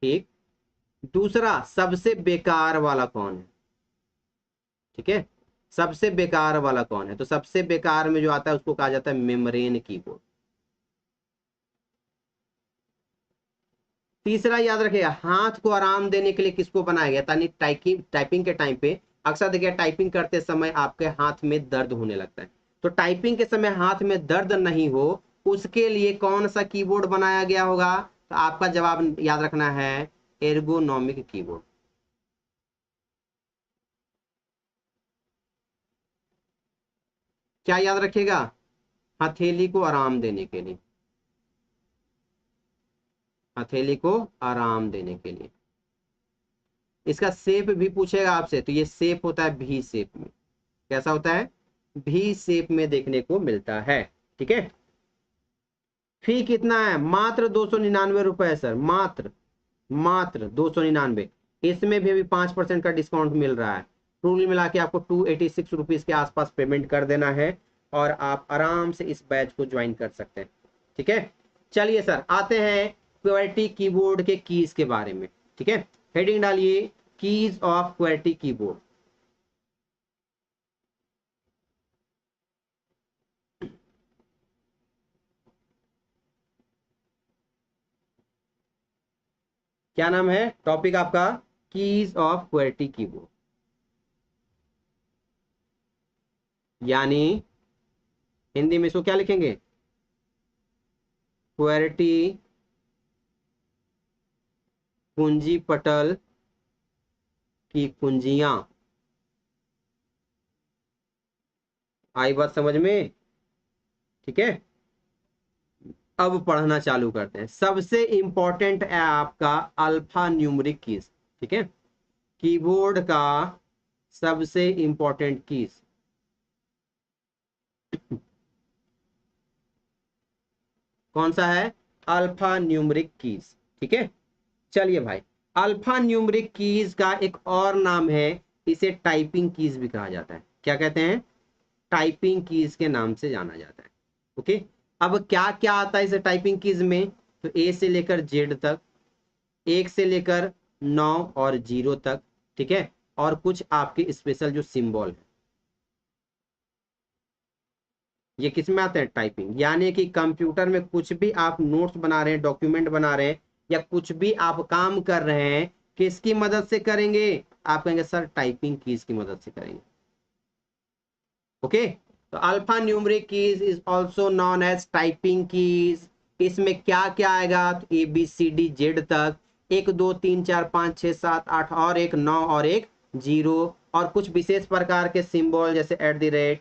ठीक, दूसरा सबसे बेकार वाला कौन है। ठीक है, सबसे बेकार वाला कौन है, तो सबसे बेकार में जो आता है उसको कहा जाता है मेम्ब्रेन कीबोर्ड। तीसरा याद रखिएगा, हाथ को आराम देने के लिए किसको बनाया गया, ताकि टाइपिंग टाइपिंग के टाइम पे अक्सर देखिए टाइपिंग करते समय आपके हाथ में दर्द होने लगता है, तो टाइपिंग के समय हाथ में दर्द नहीं हो उसके लिए कौन सा कीबोर्ड बनाया गया होगा, तो आपका जवाब याद रखना है एर्गोनॉमिक कीबोर्ड। क्या याद रखिएगा, हथेली को आराम देने के लिए, हथेली को आराम देने के लिए। इसका शेप भी पूछेगा आपसे, तो ये शेप होता है भी शेप में। कैसा होता है, भी शेप में देखने को मिलता है। ठीक है, फी कितना है, मात्र 299 रुपए है सर, मात्र मात्र 299। इसमें भी अभी 5% का डिस्काउंट मिल रहा है, टोटल मिला के आपको 286 रुपीज के आसपास पेमेंट कर देना है और आप आराम से इस बैच को ज्वाइन कर सकते हैं। ठीक है, चलिए सर आते हैं क्वेरिटी कीबोर्ड के कीज के बारे में। ठीक है, हेडिंग डालिए कीज ऑफ क्वेरिटी कीबोर्ड। क्या नाम है टॉपिक आपका, कीज ऑफ क्वेरिटी कीबोर्ड, यानी हिंदी में इसको क्या लिखेंगे, क्वेरिटी कुंजी पटल की कुंजियां। आई बात समझ में। ठीक है, अब पढ़ना चालू करते हैं। सबसे इंपॉर्टेंट है आपका अल्फा न्यूमरिक कीज। ठीक है, कीबोर्ड का सबसे इंपॉर्टेंट कीज कौन सा है, अल्फा न्यूमरिक कीज। ठीक है, चलिए भाई, अल्फा न्यूमरिक कीज का एक और नाम है, इसे टाइपिंग कीज भी कहा जाता है। क्या कहते हैं, टाइपिंग कीज के नाम से जाना जाता है। ओके, अब क्या क्या आता है इस टाइपिंग कीज में, तो ए से लेकर जेड तक, 1 से लेकर 9 और 0 तक, ठीक है, और कुछ आपके स्पेशल जो सिंबल है, ये किस में आते हैं, टाइपिंग। यानी कि कंप्यूटर में कुछ भी आप नोट्स बना रहे हैं, डॉक्यूमेंट बना रहे हैं, या कुछ भी आप काम कर रहे हैं, किसकी मदद से करेंगे, आप कहेंगे सर टाइपिंग कीज की मदद से करेंगे। ओके, तो alphanumeric keys is also known as typing keys. इसमें क्या क्या आएगा, तो A B C D Z तक, 1 2 3 4 5 6 7 8 और एक 9 और एक 0, और कुछ विशेष प्रकार के सिंबल जैसे @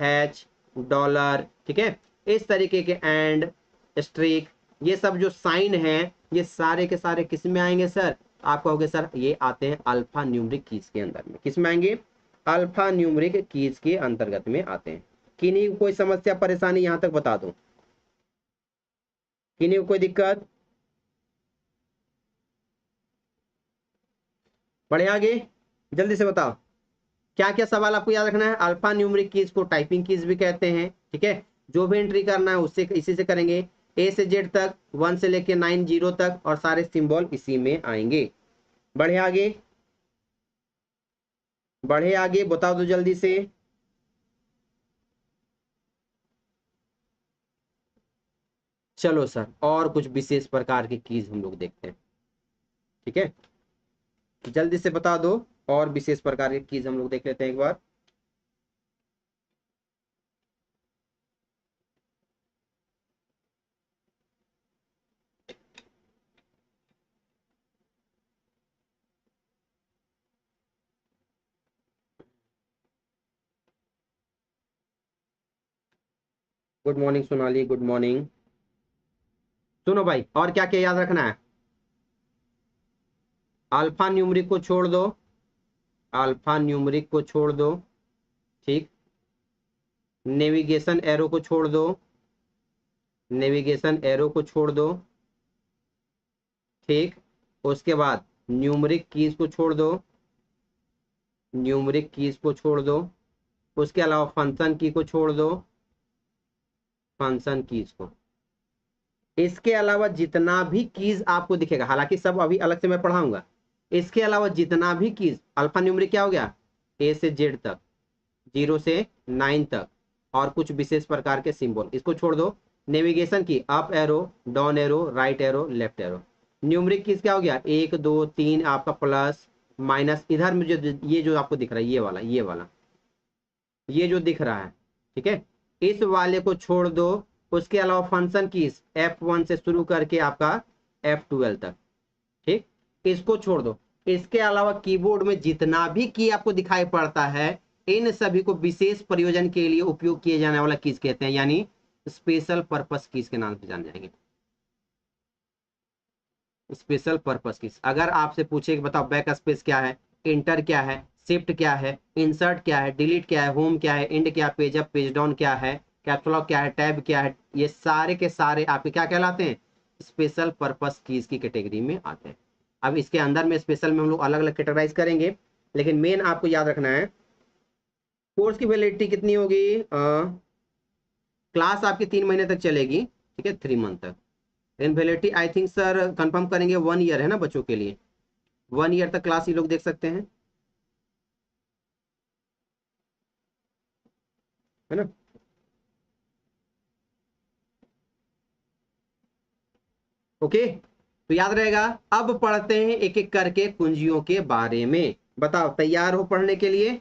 हैच, डॉलर, ठीक है, इस तरीके के एंड, स्ट्रिक, ये सब जो साइन है, ये सारे के सारे किस में आएंगे सर, आप कहोगे सर ये आते हैं अल्फा न्यूमरिक कीज के अंदर में। किस में आएंगे, अल्फा न्यूमरिक कीज के अंतर्गत में आते हैं। किन्हीं को कोई समस्या परेशानी यहां तक बता दूं, किन्हीं को कोई दिक्कत, बढ़े आगे, जल्दी से बताओ। क्या क्या सवाल आपको याद रखना है, अल्फा न्यूमरिक कीज को टाइपिंग कीज भी कहते हैं, ठीक है, जो भी एंट्री करना है उससे इसी से करेंगे, ए से जेड तक, 1 से लेके 9 0 तक, और सारे सिंबल इसी में आएंगे। बढ़े आगे, बढ़े आगे, बता दो जल्दी से। चलो सर, और कुछ विशेष प्रकार की कीज हम लोग देखते हैं, ठीक है, जल्दी से बता दो, और विशेष प्रकार की कीज हम लोग देख लेते हैं एक बार। Good morning Sonali, good morning. सुनो भाई, और क्या क्या याद रखना है, अल्फा न्यूमरिक को छोड़ दो, अल्फा न्यूमरिक को छोड़ दो, ठीक, नेविगेशन एरो को छोड़ दो, नेविगेशन एरो को छोड़ दो, ठीक, उसके बाद न्यूमरिक कीज को छोड़ दो, न्यूमरिक कीज को छोड़ दो, उसके अलावा फंक्शन की को छोड़ दो, फंक्शन कीज को। इसके अलावा जितना भी कीज आपको दिखेगा, हालांकि सब अभी अलग से मैं पढ़ाऊंगा, इसके अलावा जितना भी कीज, अल्फा न्यूमरिक क्या हो गया, ए से जेड तक, 0 से 9 तक, और कुछ विशेष प्रकार के सिंबल, इसको छोड़ दो। नेविगेशन की up arrow, down arrow, right arrow, left arrow. Numeric keys क्या हो गया, 1 2 3 आपका प्लस माइनस, इधर में जो ये जो आपको दिख रहा है, ये वाला, ये वाला, ये जो दिख रहा है, ठीक है, इस वाले को छोड़ दो। उसके अलावा फंक्शन कीज F1 से शुरू करके आपका F12 तक, ठीक, इसको छोड़ दो। इसके अलावा कीबोर्ड में जितना भी की आपको दिखाई पड़ता है, इन सभी को विशेष प्रयोजन के लिए उपयोग किए जाने वाला कीज कहते हैं, यानी स्पेशल पर्पस कीज के नाम से जाने जाएंगे। स्पेशल पर्पस कीज, अगर आपसे पूछे कि बताओ बैक स्पेस क्या है, इंटर क्या है, शिफ्ट क्या है, इंसर्ट क्या है, डिलीट क्या है, होम क्या है, एंड क्या, पेज अप पेज डाउन क्या है, कैप्सलॉक क्या है, टैब क्या है, ये सारे के सारे आपके क्या कहलाते हैं, स्पेशल पर्पस कीज की कैटेगरी में आते हैं। अब इसके अंदर में स्पेशल में हम लोग अलग अलग कैटेगराइज करेंगे, लेकिन मेन आपको याद रखना है, कोर्स की वैलिडिटी कितनी होगी, क्लास आपकी 3 महीने तक चलेगी, ठीक है, 3 मंथ तक। In validity I think sir confirm करेंगे 1 ईयर है ना बच्चों के लिए, 1 ईयर तक क्लास ये लोग देख सकते हैं, है ना। ओके, तो याद रहेगा। अब पढ़ते हैं एक एक करके कुंजियों के बारे में, बताओ तैयार हो पढ़ने के लिए।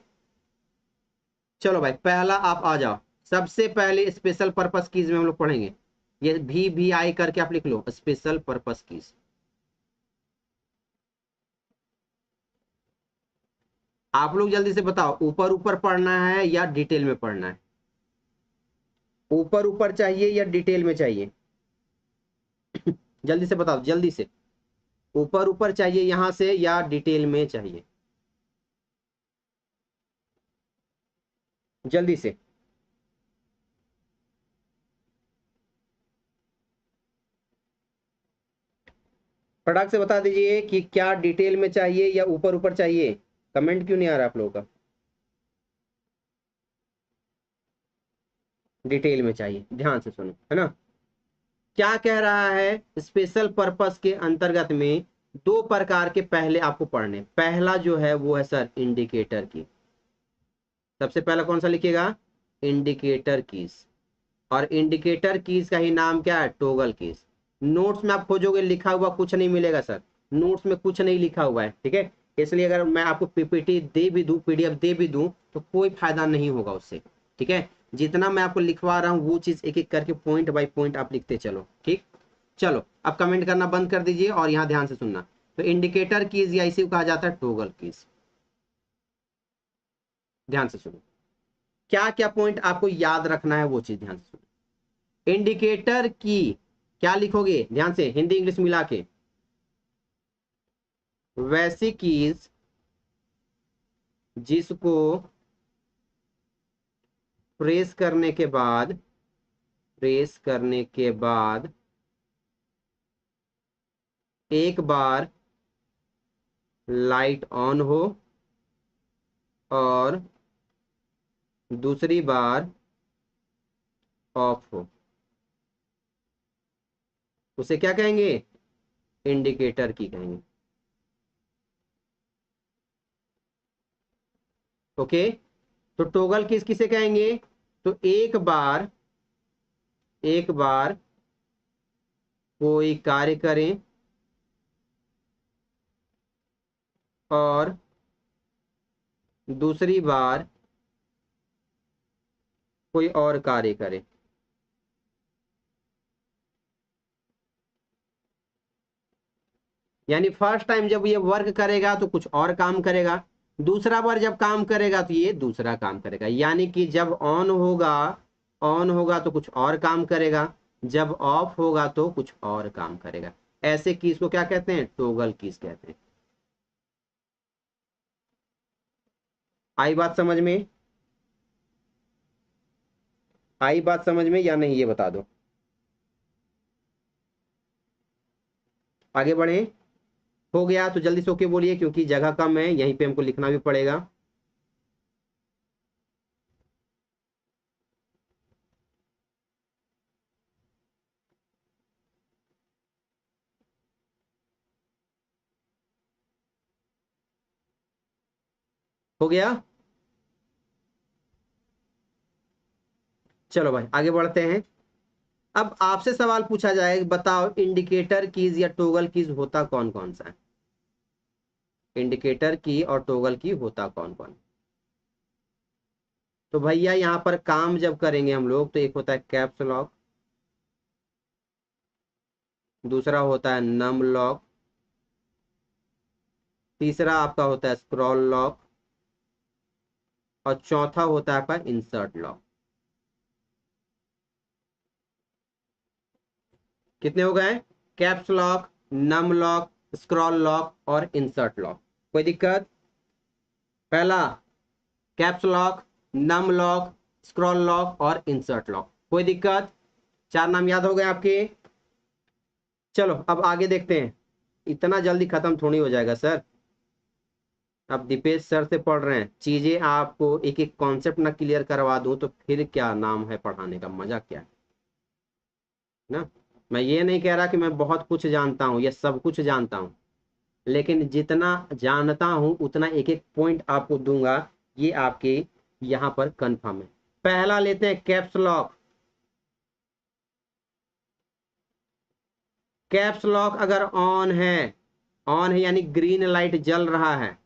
चलो भाई, पहला आप आ जाओ। सबसे पहले स्पेशल पर्पस कीज में हम लोग पढ़ेंगे, ये भी आई करके आप लिख लो, स्पेशल पर्पस कीज। आप लोग जल्दी से बताओ, ऊपर ऊपर पढ़ना है या डिटेल में पढ़ना है, ऊपर ऊपर चाहिए या डिटेल में चाहिए, जल्दी से बताओ, जल्दी से, ऊपर ऊपर चाहिए यहां से या डिटेल में चाहिए, जल्दी से। फटाक से बता दीजिए कि क्या डिटेल में चाहिए या ऊपर ऊपर चाहिए, कमेंट क्यों नहीं आ रहा आप लोगों का। डिटेल में चाहिए, ध्यान से सुनो, है ना। क्या कह रहा है, स्पेशल पर्पस के अंतर्गत में दो प्रकार के पहले आपको पढ़ने। पहला जो है वो है सर इंडिकेटर की। सबसे पहला कौन सा लिखिएगा, इंडिकेटर कीज। और इंडिकेटर कीज का ही नाम क्या है, टोगल कीज। नोट्स में आप खोजोगे लिखा हुआ कुछ नहीं मिलेगा सर, नोट्स में कुछ नहीं लिखा हुआ है, ठीक है। इसलिए अगर मैं आपको पीपीटी दे भी दूं, पीडीएफ दे भी दूं, तो कोई फायदा नहीं होगा उससे, ठीक है। जितना मैं आपको लिखवा रहा हूं वो चीज एक एक करके पॉइंट बाय पॉइंट आप लिखते चलो, ठीक। चलो अब कमेंट करना बंद कर दीजिए और यहाँ ध्यान से सुनना। तो इंडिकेटर कीज या इसी को कहा जाता है टोगल कीज। ध्यान से सुनो, क्या क्या पॉइंट आपको याद रखना है वो चीज ध्यान से सुनो। इंडिकेटर की क्या लिखोगे, ध्यान से, हिंदी इंग्लिश मिला के, वैसी कीज जिसको प्रेस करने के बाद, प्रेस करने के बाद एक बार लाइट ऑन हो और दूसरी बार ऑफ हो, उसे क्या कहेंगे, इंडिकेटर की कहेंगे। ओके, तो टोगल किसे कहेंगे, तो एक बार कोई कार्य करें और दूसरी बार कोई और कार्य करे। यानी फर्स्ट टाइम जब ये वर्क करेगा तो कुछ और काम करेगा, दूसरा बार जब काम करेगा तो ये दूसरा काम करेगा। यानी कि जब ऑन होगा तो कुछ और काम करेगा, जब ऑफ होगा तो कुछ और काम करेगा। ऐसे कीज को क्या कहते हैं, टोगल कीज कहते हैं। आई बात समझ में, आई बात समझ में या नहीं, ये बता दो। आगे बढ़े, हो गया तो जल्दी से ओके बोलिए, क्योंकि जगह कम है, यहीं पे हमको लिखना भी पड़ेगा। हो गया, चलो भाई आगे बढ़ते हैं। अब आपसे सवाल पूछा जाएगा, बताओ इंडिकेटर कीज या टोगल कीज होता कौन कौन सा है। इंडिकेटर की और टोगल की होता कौन कौन। तो भैया यहाँ पर काम जब करेंगे हम लोग तो एक होता है कैप्स लॉक, दूसरा होता है नम लॉक, तीसरा आपका होता है स्क्रॉल लॉक, और चौथा होता है आपका इंसर्ट लॉक। कितने हो गए, caps lock, num lock, scroll lock और इंसर्ट लॉक। कोई दिक्कत, पहला caps lock, num lock, scroll lock और इंसर्ट लॉक, कोई दिक्कत, चार नाम याद हो गए आपके। चलो अब आगे देखते हैं, इतना जल्दी खत्म थोड़ी हो जाएगा सर। अब दीपेश सर से पढ़ रहे हैं, चीजें आपको एक एक कॉन्सेप्ट ना क्लियर करवा दूं तो फिर क्या नाम है पढ़ाने का, मजा क्या है ना। मैं ये नहीं कह रहा कि मैं बहुत कुछ जानता हूँ या सब कुछ जानता हूँ, लेकिन जितना जानता हूं उतना एक एक पॉइंट आपको दूंगा, ये आपके यहां पर कंफर्म है। पहला लेते हैं कैप्स लॉक। कैप्स लॉक अगर ऑन है यानी ग्रीन लाइट जल रहा है,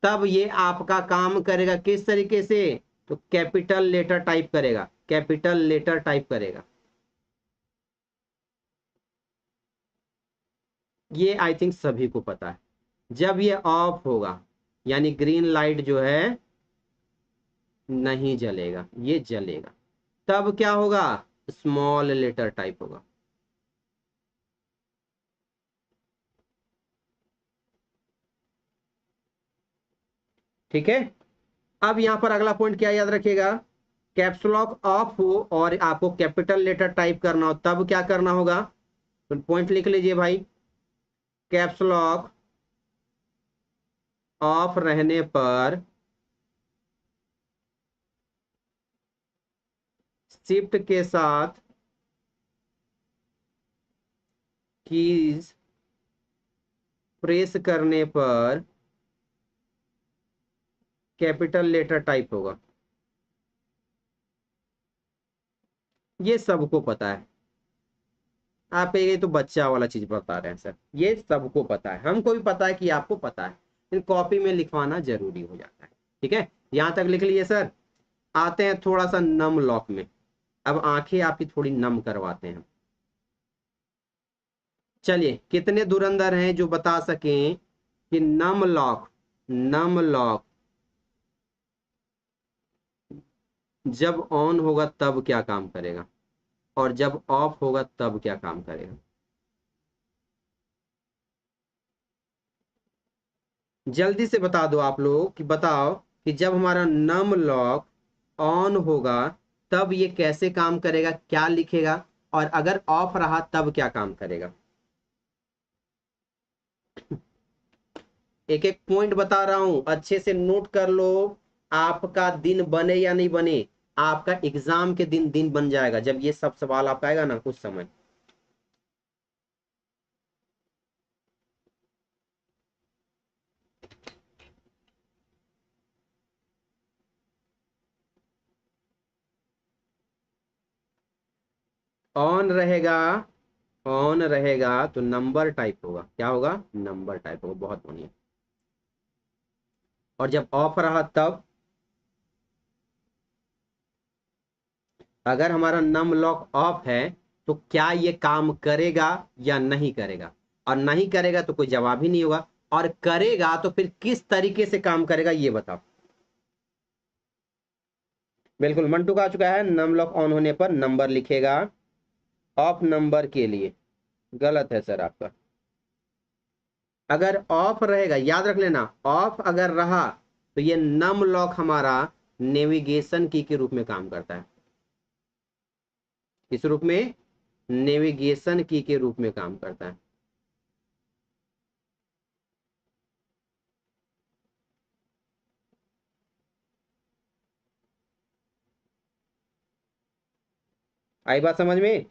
तब ये आपका काम करेगा किस तरीके से, तो कैपिटल लेटर टाइप करेगा, कैपिटल लेटर टाइप करेगा। ये आई थिंक सभी को पता है। जब ये ऑफ होगा यानी ग्रीन लाइट जो है नहीं जलेगा, ये जलेगा, तब क्या होगा, स्मॉल लेटर टाइप होगा। ठीक है, अब यहां पर अगला पॉइंट क्या याद रखिएगा, कैप्स लॉक ऑफ हो और आपको कैपिटल लेटर टाइप करना हो तब क्या करना होगा, तो पॉइंट लिख लीजिए भाई। कैप्स लॉक ऑफ रहने पर शिफ्ट के साथ कीज प्रेस करने पर कैपिटल लेटर टाइप होगा। ये सबको पता है। आप ये तो बच्चा वाला चीज बता रहे हैं सर, ये सबको पता है, हमको भी पता है कि आपको पता है, लेकिन कॉपी में लिखवाना जरूरी हो जाता है। ठीक है, यहां तक लिख लिए सर। आते हैं थोड़ा सा नम लॉक में। अब आंखें आपकी थोड़ी नम करवाते हैं। चलिए, कितने धुरंधर हैं जो बता सकें कि नम लॉक जब ऑन होगा तब क्या काम करेगा, और जब ऑफ होगा तब क्या काम करेगा। जल्दी से बता दो आप लोग, कि बताओ कि जब हमारा नम लॉक ऑन होगा तब ये कैसे काम करेगा, क्या लिखेगा, और अगर ऑफ रहा तब क्या काम करेगा। एक एक पॉइंट बता रहा हूं, अच्छे से नोट कर लो। आपका दिन बने या नहीं बने, आपका एग्जाम के दिन दिन बन जाएगा जब ये सब सवाल आपका आएगा ना उस समय। ऑन रहेगा, ऑन रहेगा तो नंबर टाइप होगा। क्या होगा, नंबर टाइप होगा। बहुत बढ़िया। और जब ऑफ रहा तब, अगर हमारा नम लॉक ऑफ है तो क्या ये काम करेगा या नहीं करेगा, और नहीं करेगा तो कोई जवाब ही नहीं होगा, और करेगा तो फिर किस तरीके से काम करेगा ये बताओ। बिल्कुल, मंटू का आ चुका है। नम लॉक ऑन होने पर नंबर लिखेगा, ऑफ नंबर के लिए गलत है सर आपका। अगर ऑफ रहेगा, याद रख लेना, ऑफ अगर रहा तो ये नम लॉक हमारा नेविगेशन की के रूप में काम करता है। किस रूप में, नेविगेशन की के रूप में काम करता है। आई बात समझ में।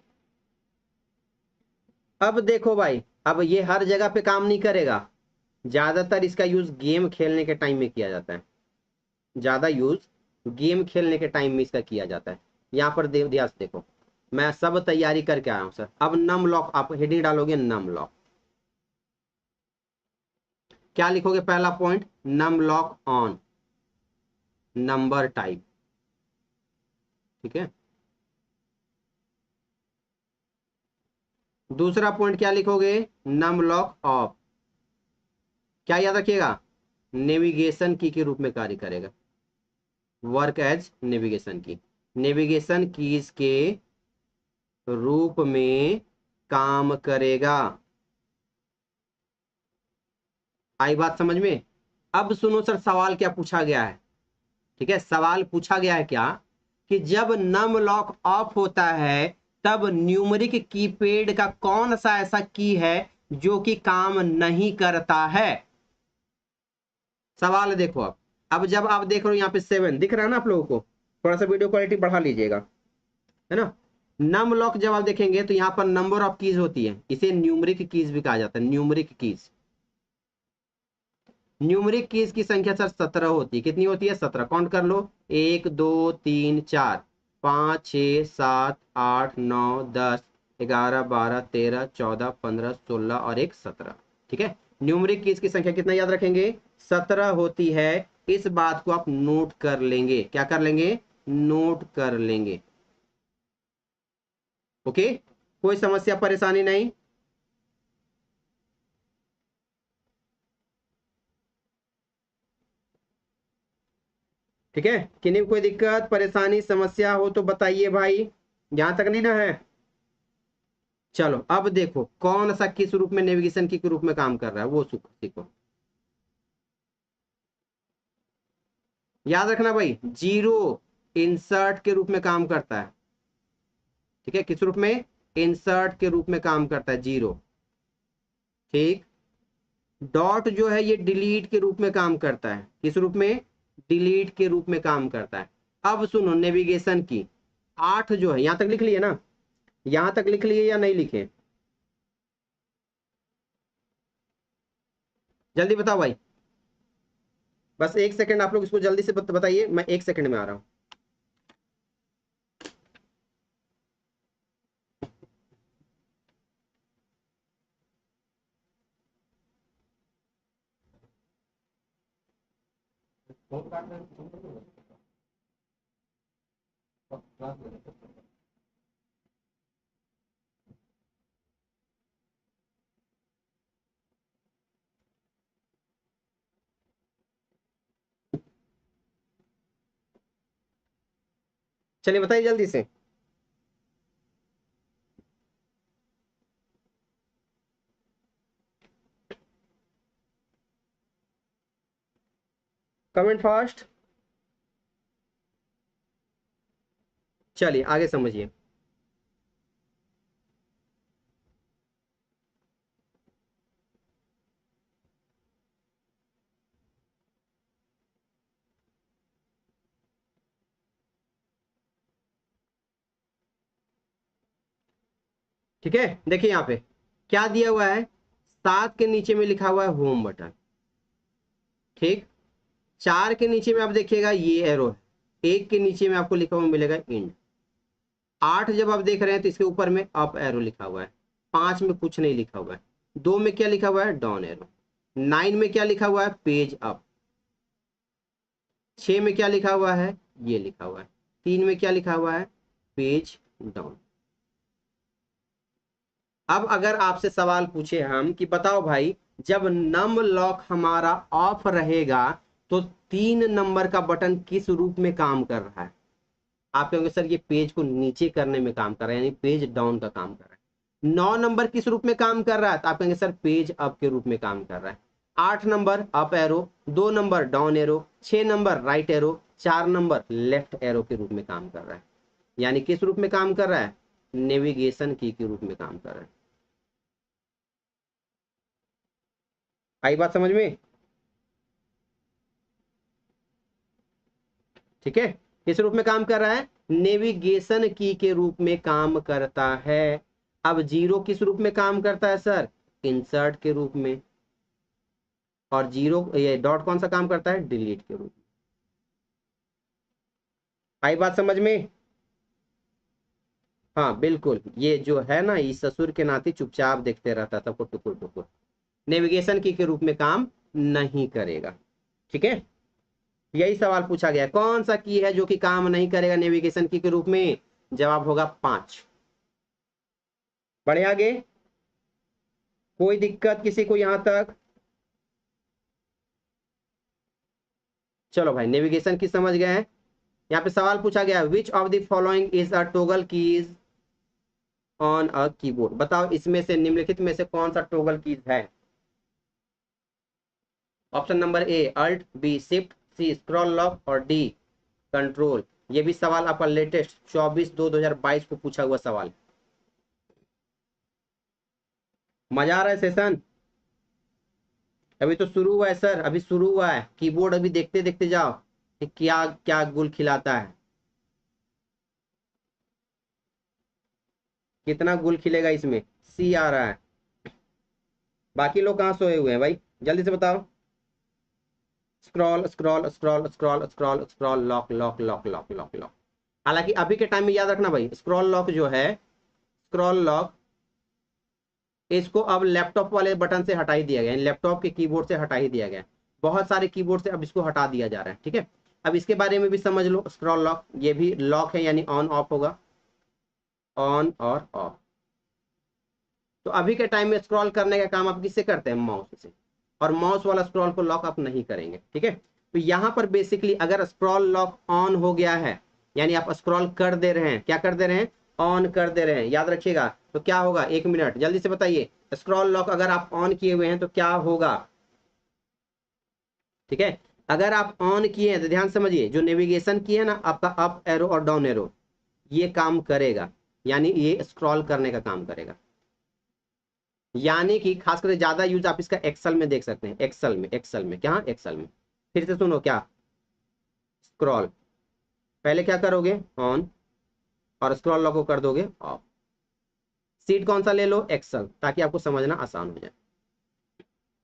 अब देखो भाई, अब ये हर जगह पे काम नहीं करेगा। ज्यादातर इसका यूज गेम खेलने के टाइम में किया जाता है। ज्यादा यूज गेम खेलने के टाइम में इसका किया जाता है। यहाँ पर ध्यान से देखो, मैं सब तैयारी करके आया हूं सर। अब नम लॉक आप हेडिंग डालोगे, नम लॉक क्या लिखोगे, पहला point num lock on, number type. ठीक है, दूसरा पॉइंट क्या लिखोगे, नम लॉक ऑफ। क्या याद रखिएगा, नेविगेशन की के रूप में कार्य करेगा, वर्क एज नेविगेशन की, नेविगेशन कीज के रूप में काम करेगा। आई बात समझ में। अब सुनो सर, सवाल क्या पूछा गया है। ठीक है, सवाल पूछा गया है क्या, कि जब नम लॉक ऑफ होता है तब न्यूमरिक कीपैड का कौन सा ऐसा की है जो कि काम नहीं करता है। सवाल देखो। अब जब आप देख रहे हो यहाँ पे 7 दिख रहा है ना आप लोगों को, थोड़ा सा वीडियो क्वालिटी बढ़ा लीजिएगा, है ना। नम लॉक जब आप देखेंगे तो यहाँ पर नंबर ऑफ कीज होती है, इसे न्यूमरिक कीज भी कहा जाता है, न्यूमरिक कीज। न्यूमरिक कीज की संख्या सर 17 होती है। कितनी होती है, 17। काउंट कर लो, 1 2 3 4 5 6 7 8 9 10 11 12 13 14 15 16 और एक 17। ठीक है, न्यूमरिक कीज की संख्या कितना याद रखेंगे, 17 होती है। इस बात को आप नोट कर लेंगे। क्या कर लेंगे, नोट कर लेंगे। ओके, कोई समस्या परेशानी नहीं। ठीक है, किन्हीं कोई दिक्कत परेशानी समस्या हो तो बताइए भाई, यहां तक नहीं ना है। चलो अब देखो कौन सा किस रूप में नेविगेशन की रूप में काम कर रहा है वो सीखो। याद रखना भाई, जीरो इंसर्ट के रूप में काम करता है। ठीक है, किस रूप में, इंसर्ट के रूप में काम करता है जीरो। ठीक, डॉट जो है ये डिलीट के रूप में काम करता है। किस रूप में, डिलीट के रूप में काम करता है। अब सुनो नेविगेशन की, 8 जो है, यहां तक लिख लिए ना, यहां तक लिख लिए या नहीं लिखे? जल्दी बताओ भाई, बस 1 सेकंड आप लोग इसको जल्दी से बताइए, मैं 1 सेकंड में आ रहा हूं। चलिए बताइए जल्दी से। Comment fast. चलिए आगे समझिए। ठीक है, देखिए यहाँ पे क्या दिया हुआ है, 7 के नीचे में लिखा हुआ है होम बटन। ठीक, 4 के नीचे में आप देखिएगा ये एरो है, 1 के नीचे में आपको लिखा हुआ मिलेगा इंड। 8 जब आप देख रहे हैं तो इसके ऊपर में अप एरो लिखा हुआ है। 5 में कुछ नहीं लिखा हुआ है। 2 में क्या लिखा हुआ है, डाउन एरो। 9 में क्या लिखा हुआ है, पेज अप। 6 में क्या लिखा हुआ है, ये लिखा हुआ है। 3 में क्या लिखा हुआ है, पेज डाउन। अब अगर आपसे सवाल पूछे हम कि बताओ भाई, जब नम लॉक हमारा ऑफ रहेगा तो 3 नंबर का बटन किस रूप में काम कर रहा है? आप कहोगे सर ये पेज को नीचे करने में काम कर रहा है, यानी पेज डाउन का काम कर रहा है। 9 नंबर किस रूप में काम कर रहा है? तो आप कहेंगे सर पेज अप के रूप में काम कर रहा है। 8 number up arrow, 2 number down arrow, 6 number right arrow, 4 number left arrow के रूप में काम कर रहा है। यानी किस रूप में काम कर रहा है, नेविगेशन की के रूप में काम कर रहा है। आई बात समझ में? ठीक है, किस रूप में काम कर रहा है, नेविगेशन की के रूप में काम करता है। अब 0 किस रूप में काम करता है सर, इंसर्ट के रूप में। और 0 ये डॉट कौन सा काम करता है, डिलीट के रूप में। आई बात समझ में? हाँ बिल्कुल, ये जो है ना, ये ससुर के नाते चुपचाप देखते रहता था टुकुर टुकुर, नेविगेशन की के रूप में काम नहीं करेगा। ठीक है, यही सवाल पूछा गया, कौन सा की है जो कि काम नहीं करेगा नेविगेशन की के रूप में? जवाब होगा 5। बढ़े आगे, कोई दिक्कत किसी को यहां तक? चलो भाई, नेविगेशन की समझ गए हैं। यहाँ पे सवाल पूछा गया, which of the following is a toggle keys on a keyboard? बताओ इसमें से, निम्नलिखित में से कौन सा टॉगल कीज है? Option number A alt, B shift, C scroll lock और डी कंट्रोल। ये भी सवाल आपका लेटेस्ट 24/2/2022 को पूछा हुआ सवाल। मजा आ रहा है सेशन? अभी तो शुरू हुआ है सर, अभी शुरू हुआ है। कीबोर्ड अभी देखते देखते जाओ कि क्या क्या गुल खिलाता है, कितना गुल खिलेगा इसमें। सी आ रहा है। बाकी लोग कहाँ सोए हुए हैं भाई, जल्दी से बताओ। Scroll scroll scroll scroll scroll scroll lock lock lock lock lock lock. हालांकि अभी के टाइम में याद रखना भाई, स्क्रॉल लॉक जो है, स्क्रॉल लॉक, इसको अब लैपटॉप वाले बटन से हटा ही दिया गया है, लैपटॉप के कीबोर्ड से हटा ही दिया गया है। बहुत सारे कीबोर्ड से अब इसको हटा दिया जा रहा है। ठीक है, अब इसके बारे में भी समझ लो। स्क्रॉल लॉक ये भी लॉक है, यानी ऑन ऑफ होगा, ऑन और ऑफ। तो अभी के टाइम में स्क्रॉल करने का काम आप किससे करते हैं, माउस से। और माउस वाला स्क्रॉल को लॉक आप नहीं करेंगे। ठीक है, तो यहाँ पर बेसिकली अगर स्क्रॉल लॉक ऑन हो गया है, यानी आप स्क्रॉल कर दे रहे हैं, क्या कर दे रहे हैं, ऑन कर दे रहे हैं, याद रखिएगा। तो क्या होगा, 1 मिनट जल्दी से बताइए, स्क्रॉल लॉक अगर आप ऑन किए हुए हैं तो क्या होगा? ठीक है, अगर आप ऑन किए हैं तो ध्यान समझिए, जो नेविगेशन की है ना आपका अप एरो और डाउन एरो, ये काम करेगा, यानी ये स्क्रॉल करने का काम करेगा। यानी कि खासकर ज्यादा यूज आप इसका एक्सेल में देख सकते हैं, एक्सेल में, एक्सेल में क्या, एक्सेल में। फिर से सुनो, क्या, स्क्रॉल, पहले क्या करोगे, ऑन, और स्क्रॉल लॉक को कर दोगे ऑफ। सीट कौन सा ले लो, एक्सेल, ताकि आपको समझना आसान हो जाए।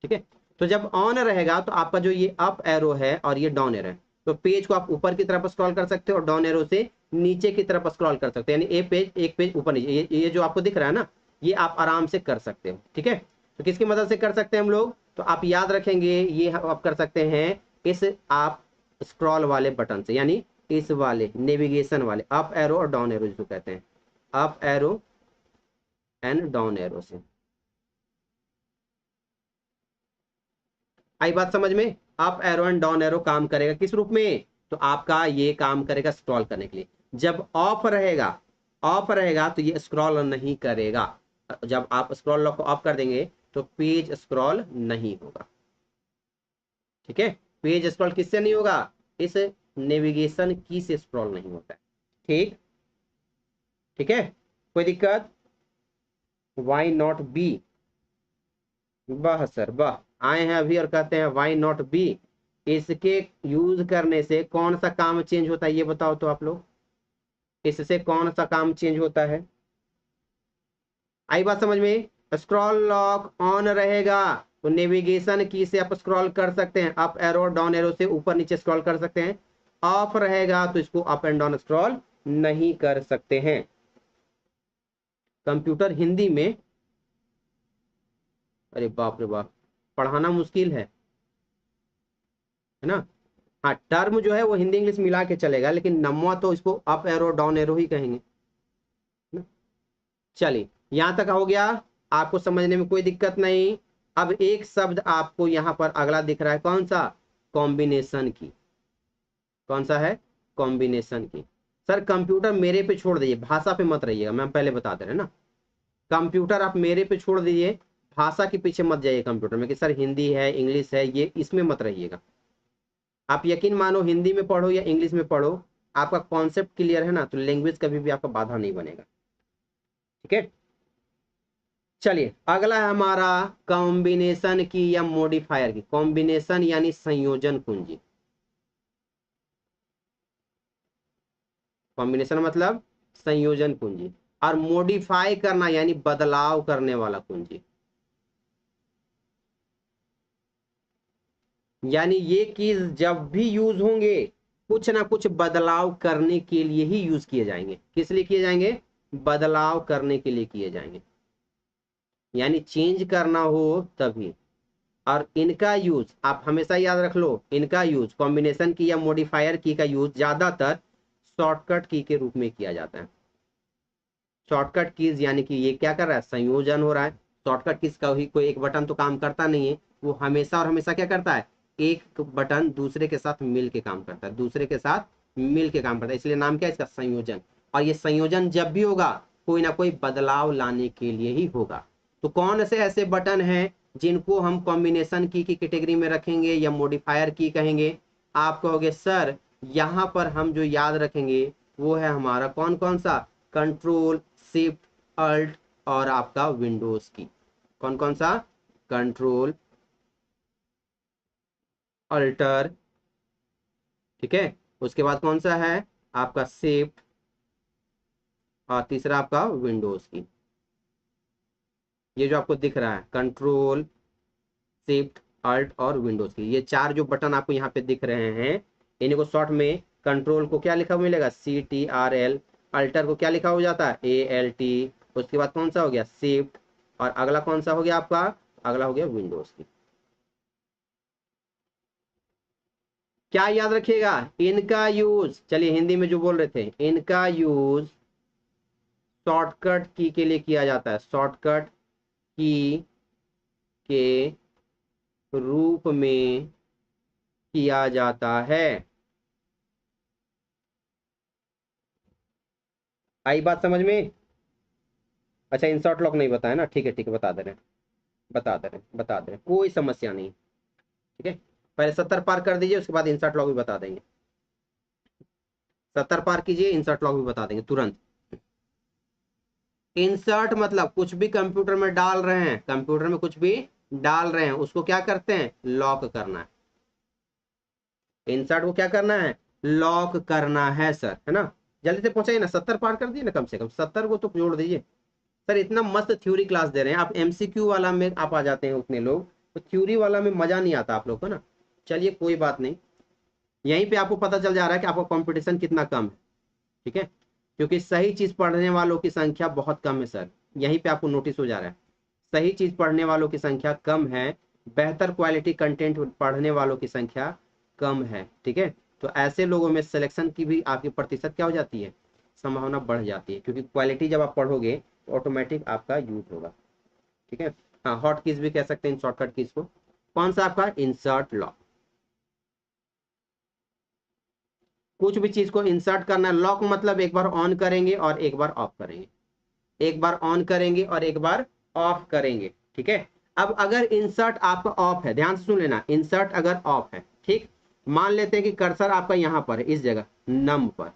ठीक है, तो जब ऑन रहेगा तो आपका जो ये अप एरो है और ये डाउन एरो है, तो पेज को आप ऊपर की तरफ स्क्रॉल कर सकते हो और डाउन एरो से नीचे की तरफ स्क्रॉल कर सकते हो, यानी एक पेज ऊपर नीचे, ये जो आपको दिख रहा है ना, ये आप आराम से कर सकते हो। ठीक है, तो किसकी मदद से कर सकते हैं हम लोग, तो आप याद रखेंगे ये आप कर सकते हैं इस आप स्क्रॉल वाले बटन से, यानी इस वाले नेविगेशन वाले अप एरो और डाउन एरो जिसको कहते हैं, up arrow and down arrow से। आई बात समझ में, up arrow and down arrow काम करेगा किस रूप में, तो आपका ये काम करेगा स्क्रॉल करने के लिए। जब ऑफ रहेगा, ऑफ रहेगा तो ये स्क्रॉल नहीं करेगा। जब आप स्क्रॉल लॉक को ऑफ कर देंगे तो पेज स्क्रॉल नहीं होगा। ठीक है, पेज स्क्रॉल किससे नहीं होगा, इस नेविगेशन की से स्क्रॉल नहीं होता है। ठीक, ठीक है, कोई दिक्कत, वाई नॉट बी, वाह सर वाह, आए हैं अभी और कहते हैं वाई नॉट बी। इसके यूज करने से कौन सा काम चेंज होता है ये बताओ तो आप लोग, इससे कौन सा काम चेंज होता है, आई बात समझ में। स्क्रॉल लॉक ऑन रहेगा तो नेविगेशन की से आप स्क्रॉल कर सकते हैं, अप एरो डाउन एरो से ऊपर नीचे स्क्रॉल कर सकते हैं। ऑफ रहेगा तो इसको अप एंड डाउन स्क्रॉल नहीं कर सकते हैं। कंप्यूटर हिंदी में, अरे बाप रे बाप, पढ़ाना मुश्किल है ना। हाँ, टर्म जो है वो हिंदी इंग्लिश मिला के चलेगा, लेकिन नमवा तो इसको अप एरो डाउन एरो ही कहेंगे ना। चलिए, यहां तक हो गया, आपको समझने में कोई दिक्कत नहीं। अब एक शब्द आपको यहां पर अगला दिख रहा है, कौन सा, कॉम्बिनेशन की। कौन सा है, कॉम्बिनेशन की। सर कंप्यूटर मेरे पे छोड़ दीजिए, भाषा पे मत रहिएगा, मैं पहले बता दे रहे हैं ना। कंप्यूटर आप मेरे पे छोड़ दीजिए, भाषा के पीछे मत जाइए कंप्यूटर में कि सर हिंदी है इंग्लिश है, ये इसमें मत रहिएगा। आप यकीन मानो हिंदी में पढ़ो या इंग्लिश में पढ़ो, आपका कॉन्सेप्ट क्लियर है ना, तो लैंग्वेज कभी भी आपका बाधा नहीं बनेगा। ठीक है, चलिए अगला है हमारा कॉम्बिनेशन की या मॉडिफायर की। कॉम्बिनेशन यानी संयोजन कुंजी, कॉम्बिनेशन मतलब संयोजन कुंजी, और मॉडिफाई करना यानी बदलाव करने वाला कुंजी। यानी ये कीज जब भी यूज होंगे कुछ ना कुछ बदलाव करने के लिए ही यूज किए जाएंगे। किस लिए किए जाएंगे, बदलाव करने के लिए किए जाएंगे, यानी चेंज करना हो तभी। और इनका यूज आप हमेशा याद रख लो, इनका यूज कॉम्बिनेशन की या मॉडिफायर की का यूज ज्यादातर शॉर्टकट की के रूप में किया जाता है। शॉर्टकट कीज यानी कि ये क्या कर रहा है, संयोजन हो रहा है। शॉर्टकट कीज का ही कोई एक बटन तो काम करता नहीं है, वो हमेशा और हमेशा क्या करता है, एक बटन दूसरे के साथ मिल के काम करता है, दूसरे के साथ मिल के काम करता है, इसलिए नाम क्या है इसका, संयोजन। और ये संयोजन जब भी होगा कोई ना कोई बदलाव लाने के लिए ही होगा। तो कौन से ऐसे बटन हैं जिनको हम कॉम्बिनेशन की कैटेगरी में रखेंगे या मॉडिफायर की कहेंगे, आप कहोगे सर यहाँ पर हम जो याद रखेंगे वो है हमारा कौन कौन सा, कंट्रोल शिफ्ट अल्ट और आपका विंडोज की। कौन कौन सा, कंट्रोल अल्टर, ठीक है, उसके बाद कौन सा है आपका शिफ्ट, और तीसरा आपका विंडोज की। ये जो आपको दिख रहा है कंट्रोल शिफ्ट अल्ट और विंडोज की, ये चार जो बटन आपको यहाँ पे दिख रहे हैं, इन्हीं को शॉर्ट में कंट्रोल को क्या लिखा हुआ मिलेगा, CTRL, अल्टर को क्या लिखा हो जाता है, ALT, उसके बाद कौन सा हो गया शिफ्ट, और अगला कौन सा हो गया आपका, अगला हो गया विंडोज की। क्या याद रखिएगा, इनका यूज, चलिए हिंदी में जो बोल रहे थे, इनका यूज शॉर्टकट की के लिए किया जाता है, शॉर्टकट की के रूप में किया जाता है। आई बात समझ में। अच्छा इंसर्ट लॉक नहीं बताया ना, ठीक है ठीक है, बता दे रहे हैं, बता दे रहे हैं, बता दे रहे हैं, कोई समस्या नहीं। ठीक है, पहले 70 पार कर दीजिए, उसके बाद इंसर्ट लॉक भी बता देंगे। 70 पार कीजिए, इंसर्ट लॉक भी बता देंगे तुरंत। इंसर्ट मतलब कुछ भी कंप्यूटर में डाल रहे हैं, कंप्यूटर में कुछ भी डाल रहे हैं उसको क्या करते हैं, लॉक करना है। इंसर्ट को क्या करना है, लॉक करना है सर, है ना। जल्दी से पहुंचाइए ना, 70 पार कर दिए ना, कम से कम 70 को तो जोड़ दीजिए। सर इतना मस्त थ्योरी क्लास दे रहे हैं आप, एमसीक्यू वाला में आप आ जाते हैं उतने लोग, तो थ्योरी वाला में मजा नहीं आता आप लोग को ना। चलिए कोई बात नहीं, यहीं पे आपको पता चल जा रहा है कि आपका कंपटीशन कितना कम है, ठीक है, क्योंकि सही चीज पढ़ने वालों की संख्या बहुत कम है सर, यहीं पे आपको नोटिस हो जा रहा है, सही चीज पढ़ने वालों की संख्या कम है, बेहतर क्वालिटी कंटेंट पढ़ने वालों की संख्या कम है, ठीक है। तो ऐसे लोगों में सिलेक्शन की भी आपकी प्रतिशत क्या हो जाती है, संभावना बढ़ जाती है, क्योंकि क्वालिटी जब आप पढ़ोगे तो ऑटोमेटिक आपका यूज होगा, ठीक है। हाँ, हॉट कीज भी कह सकते हैं शॉर्टकट कीज को। कौन सा आपका, इंसर्ट लॉक। कुछ भी चीज को इंसर्ट करना है, लॉक मतलब एक बार ऑन करेंगे और एक बार ऑफ करेंगे, एक बार ऑन करेंगे और एक बार ऑफ करेंगे, ठीक है। अब अगर इंसर्ट आपका ऑफ है, ध्यान से सुन लेना, इंसर्ट अगर ऑफ है, ठीक, मान लेते हैं कि कर्सर आपका यहां पर है, इस जगह नम पर,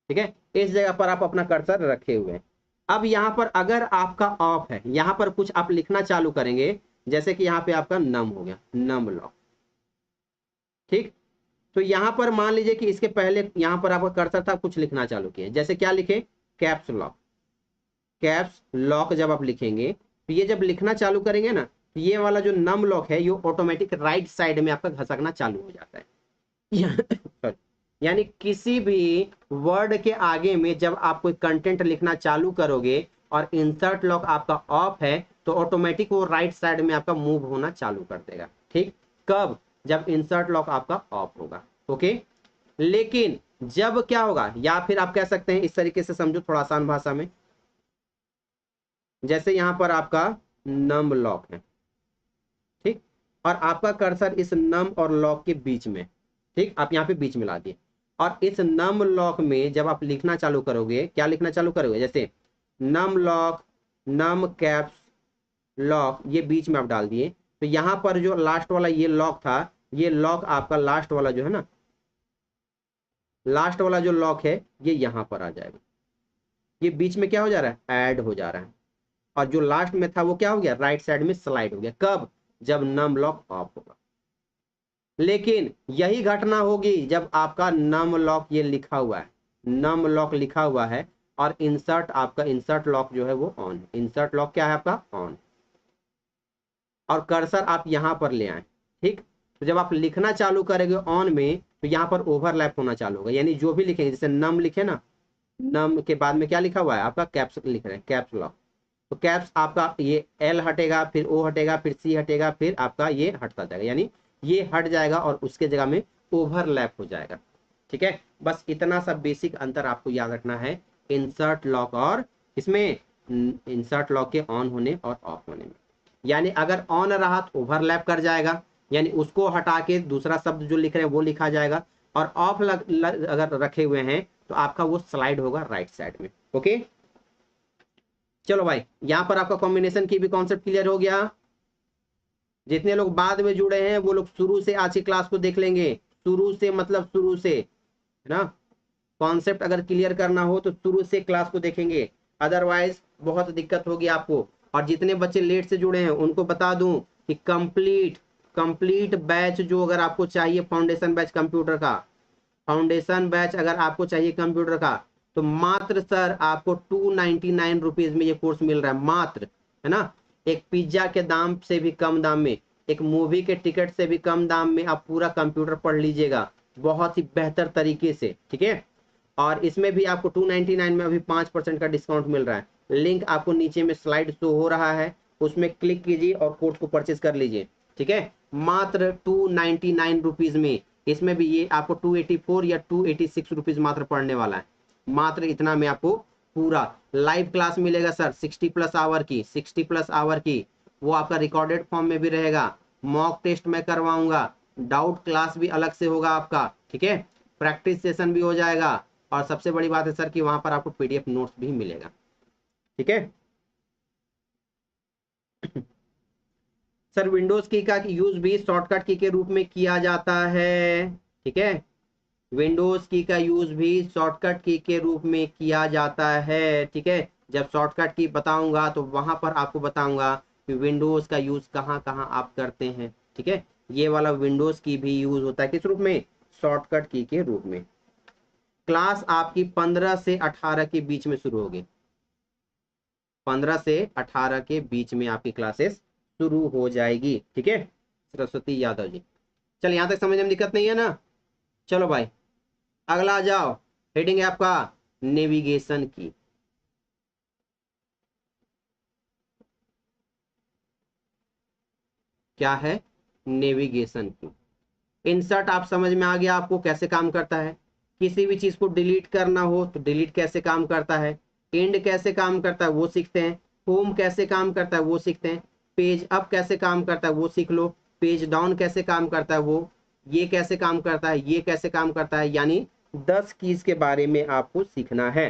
ठीक है, इस जगह पर आप अपना कर्सर रखे हुए हैं। अब यहां पर अगर आपका ऑफ है, यहां पर कुछ आप लिखना चालू करेंगे, जैसे कि यहां पे आपका नम हो गया, नम लॉक, ठीक। तो यहां पर मान लीजिए कि इसके पहले यहां पर आपका कर्सर था, कुछ लिखना चालू किया, जैसे क्या लिखे, कैप्स लॉक। कैप्स लॉक जब आप लिखेंगे तो ये जब लिखना चालू करेंगे ना, तो ये वाला जो नम लॉक है ये ऑटोमेटिक राइट साइड में आपका घसकना चालू हो जाता है। Sorry। यानी किसी भी वर्ड के आगे में जब आप कोई कंटेंट लिखना चालू करोगे और इंसर्ट लॉक आपका ऑफ है, तो ऑटोमेटिक वो राइट साइड में आपका मूव होना चालू कर देगा, ठीक। कब, जब इंसर्ट लॉक आपका ऑफ होगा, ओके। लेकिन जब क्या होगा, या फिर आप कह सकते हैं इस तरीके से समझो थोड़ा आसान भाषा में, जैसे यहां पर आपका नम लॉक है, ठीक, और आपका कर्सर इस नम और लॉक के बीच में, ठीक, आप यहाँ पे बीच में ला दिए, और इस नम लॉक में जब आप लिखना चालू करोगे, क्या लिखना चालू करोगे, जैसे नम लॉक, नम कैप्स लॉक, ये बीच में आप डाल दिए, तो यहाँ पर जो लास्ट वाला ये लॉक था, ये लॉक आपका लास्ट वाला जो है ना, लास्ट वाला जो लॉक है ये यहाँ पर आ जाएगा, ये बीच में क्या हो जा रहा है, ऐड हो जा रहा है, और जो लास्ट में था वो क्या हो गया, राइट साइड में स्लाइड हो गया। कब, जब नम लॉक ऑफ होगा। लेकिन यही घटना होगी जब आपका नम लॉक ये लिखा हुआ है, नम लॉक लिखा हुआ है, और इंसर्ट आपका इंसर्ट लॉक जो है वो ऑन है, इंसर्ट लॉक क्या है आपका, ऑन, और कर्सर आप यहां पर ले आए, ठीक। तो जब आप लिखना चालू करेंगे ऑन में, तो यहां पर ओवरलैप होना चालू होगा, यानी जो भी लिखेंगे, जैसे नम लिखे ना, नम के बाद में क्या लिखा हुआ है आपका, कैप्स लिख रहे हैं, कैप्स लॉक, तो कैप्स आपका ये एल हटेगा, फिर ओ हटेगा, फिर सी हटेगा, फिर आपका ये हटता जाएगा, यानी ये हट जाएगा और उसके जगह में ओवरलैप हो जाएगा, ठीक है। बस इतना सा बेसिक अंतर आपको याद रखना है इंसर्ट लॉक और इसमें, इंसर्ट लॉक के ऑन होने और ऑफ होने में। यानी अगर ऑन रहा तो ओवरलैप कर जाएगा, यानी उसको हटा के दूसरा शब्द जो लिख रहे हैं वो लिखा जाएगा, और ऑफ अगर रखे हुए हैं तो आपका वो स्लाइड होगा राइट साइड में, ओके। चलो भाई, यहां पर आपका कॉम्बिनेशन की भी कॉन्सेप्ट क्लियर हो गया। जितने लोग बाद में जुड़े हैं वो लोग शुरू से आज की क्लास को देख लेंगे, शुरू से मतलब शुरू से, है ना। कॉन्सेप्ट अगर क्लियर करना हो तो शुरू से क्लास को देखेंगे, अदरवाइज बहुत दिक्कत होगी आपको। और जितने बच्चे लेट से जुड़े हैं उनको बता दूं कि कंप्लीट कंप्लीट बैच जो अगर आपको चाहिए, फाउंडेशन बैच कंप्यूटर का, फाउंडेशन बैच अगर आपको चाहिए कंप्यूटर का, तो मात्र सर आपको 299 रुपीज में ये कोर्स मिल रहा है, मात्र, है ना। एक पिज्जा के दाम से भी कम दाम में, एक मूवी के टिकट से भी कम दाम में आप पूरा कंप्यूटर पढ़ लीजिएगा, बहुत ही बेहतर तरीके से, ठीक है। और इसमें भी आपको 299 में अभी 5% का डिस्काउंट मिल रहा है। लिंक आपको नीचे में स्लाइड शो हो रहा है, उसमें क्लिक कीजिए और कोर्स को परचेज कर लीजिए, ठीक है, मात्र 299 रुपीज में। इसमें भी ये आपको 284 या 286 रुपीज मात्र पड़ने वाला है, मात्र इतना में आपको पूरा लाइव क्लास मिलेगा सर, 60 प्लस आवर की, वो आपका रिकॉर्डेड फॉर्म में भी रहेगा, मॉक टेस्ट मैं करवाऊंगा, डाउट क्लास भी अलग से होगा आपका, ठीक है, प्रैक्टिस सेशन भी हो जाएगा, और सबसे बड़ी बात है सर कि वहां पर आपको पीडीएफ नोट्स भी मिलेगा, ठीक है। सर विंडोज की का यूज भी शॉर्टकट की के रूप में किया जाता है, ठीक है, विंडोज की का यूज भी शॉर्टकट की के रूप में किया जाता है, ठीक है। जब शॉर्टकट की बताऊंगा तो वहां पर आपको बताऊंगा कि विंडोज का यूज कहाँ कहाँ आप करते हैं, ठीक है। ये वाला विंडोज की भी यूज होता है किस रूप में, शॉर्टकट की के रूप में। क्लास आपकी 15 से 18 के बीच में शुरू होगी। 15 से 18 के बीच में आपकी क्लासेस शुरू हो जाएगी। ठीक है, सरस्वती यादव जी। चल यहां तक समझने में दिक्कत नहीं है ना? चलो भाई अगला आ जाओ। हेडिंग है आपका नेविगेशन की। क्या है? नेविगेशन की। इंसर्ट आप समझ में आ गया आपको कैसे काम करता है। किसी भी चीज को डिलीट करना हो तो डिलीट कैसे काम करता है, एंड कैसे काम करता है वो सीखते हैं, होम कैसे काम करता है वो सीखते हैं, पेज अप कैसे काम करता है वो सीख लो, पेज डाउन कैसे काम करता है वो, ये कैसे काम करता है, ये कैसे काम करता है, यानी 10 कीज के बारे में आपको सीखना है।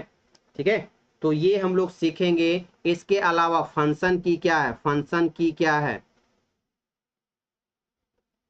ठीक है, तो ये हम लोग सीखेंगे। इसके अलावा फंक्शन की क्या है, फंक्शन की क्या है,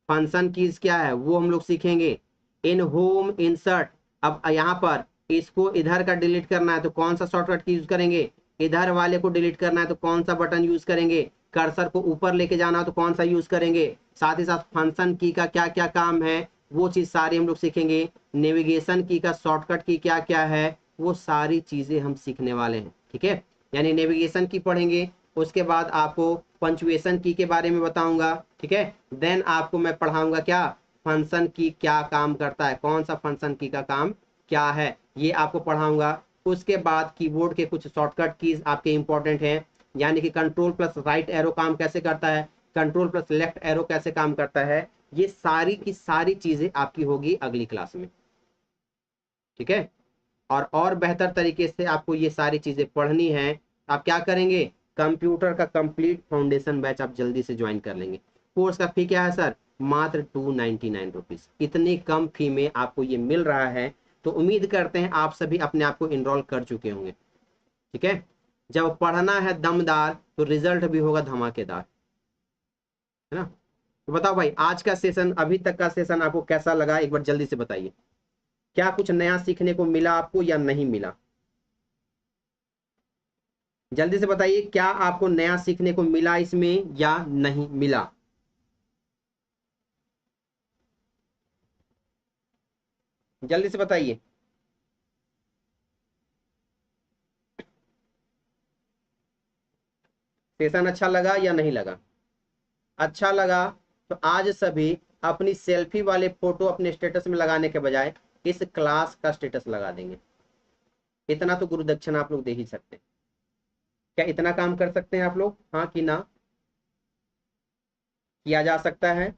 फंक्शन कीज क्या है वो हम लोग सीखेंगे। इन होम इंसर्ट, अब यहाँ पर इसको इधर का डिलीट करना है तो कौन सा शॉर्टकट की यूज करेंगे, इधर वाले को डिलीट करना है तो कौन सा बटन यूज करेंगे, कर्सर को ऊपर लेके जाना हो तो कौन सा यूज करेंगे, साथ ही साथ फंक्शन की का क्या क्या काम है वो चीज सारी हम लोग सीखेंगे। नेविगेशन की का शॉर्टकट की क्या क्या है वो सारी चीजें हम सीखने वाले हैं। ठीक है, यानी नेविगेशन की पढ़ेंगे, उसके बाद आपको पंचुएशन की के बारे में बताऊंगा। ठीक है, देन आपको मैं पढ़ाऊंगा क्या, फंक्शन की क्या काम करता है, कौन सा फंक्शन की का काम क्या है ये आपको पढ़ाऊंगा। उसके बाद कीबोर्ड के कुछ शॉर्टकट कीज आपके इंपॉर्टेंट हैं, यानी कि कंट्रोल प्लस राइट एरो काम कैसे करता है, कंट्रोल प्लस लेफ्ट एरो कैसे काम करता है, ये सारी की सारी चीजें आपकी होगी अगली क्लास में। ठीक है, और बेहतर तरीके से आपको ये सारी चीजें पढ़नी है। आप क्या करेंगे, कंप्यूटर का कंप्लीट फाउंडेशन बैच आप जल्दी से ज्वाइन कर लेंगे। कोर्स का फी क्या है सर, मात्र 299 रुपीज। इतनी कम फी में आपको ये मिल रहा है, तो उम्मीद करते हैं आप सभी अपने आप को इनरोल कर चुके होंगे। ठीक है, जब पढ़ना है दमदार तो रिजल्ट भी होगा धमाकेदार, है ना? तो बताओ भाई आज का सेशन, अभी तक का सेशन आपको कैसा लगा, एक बार जल्दी से बताइए। क्या कुछ नया सीखने को मिला आपको या नहीं मिला? जल्दी से बताइए, क्या आपको नया सीखने को मिला इसमें या नहीं मिला? जल्दी से बताइए। सेशन अच्छा लगा या नहीं लगा? अच्छा लगा तो आज सभी अपनी सेल्फी वाले फोटो अपने स्टेटस में लगाने के बजाय इस क्लास का स्टेटस लगा देंगे। इतना तो गुरु दक्षिणा आप लोग दे ही सकते हैं। क्या इतना काम कर सकते हैं आप लोग, हाँ कि ना? किया जा सकता है।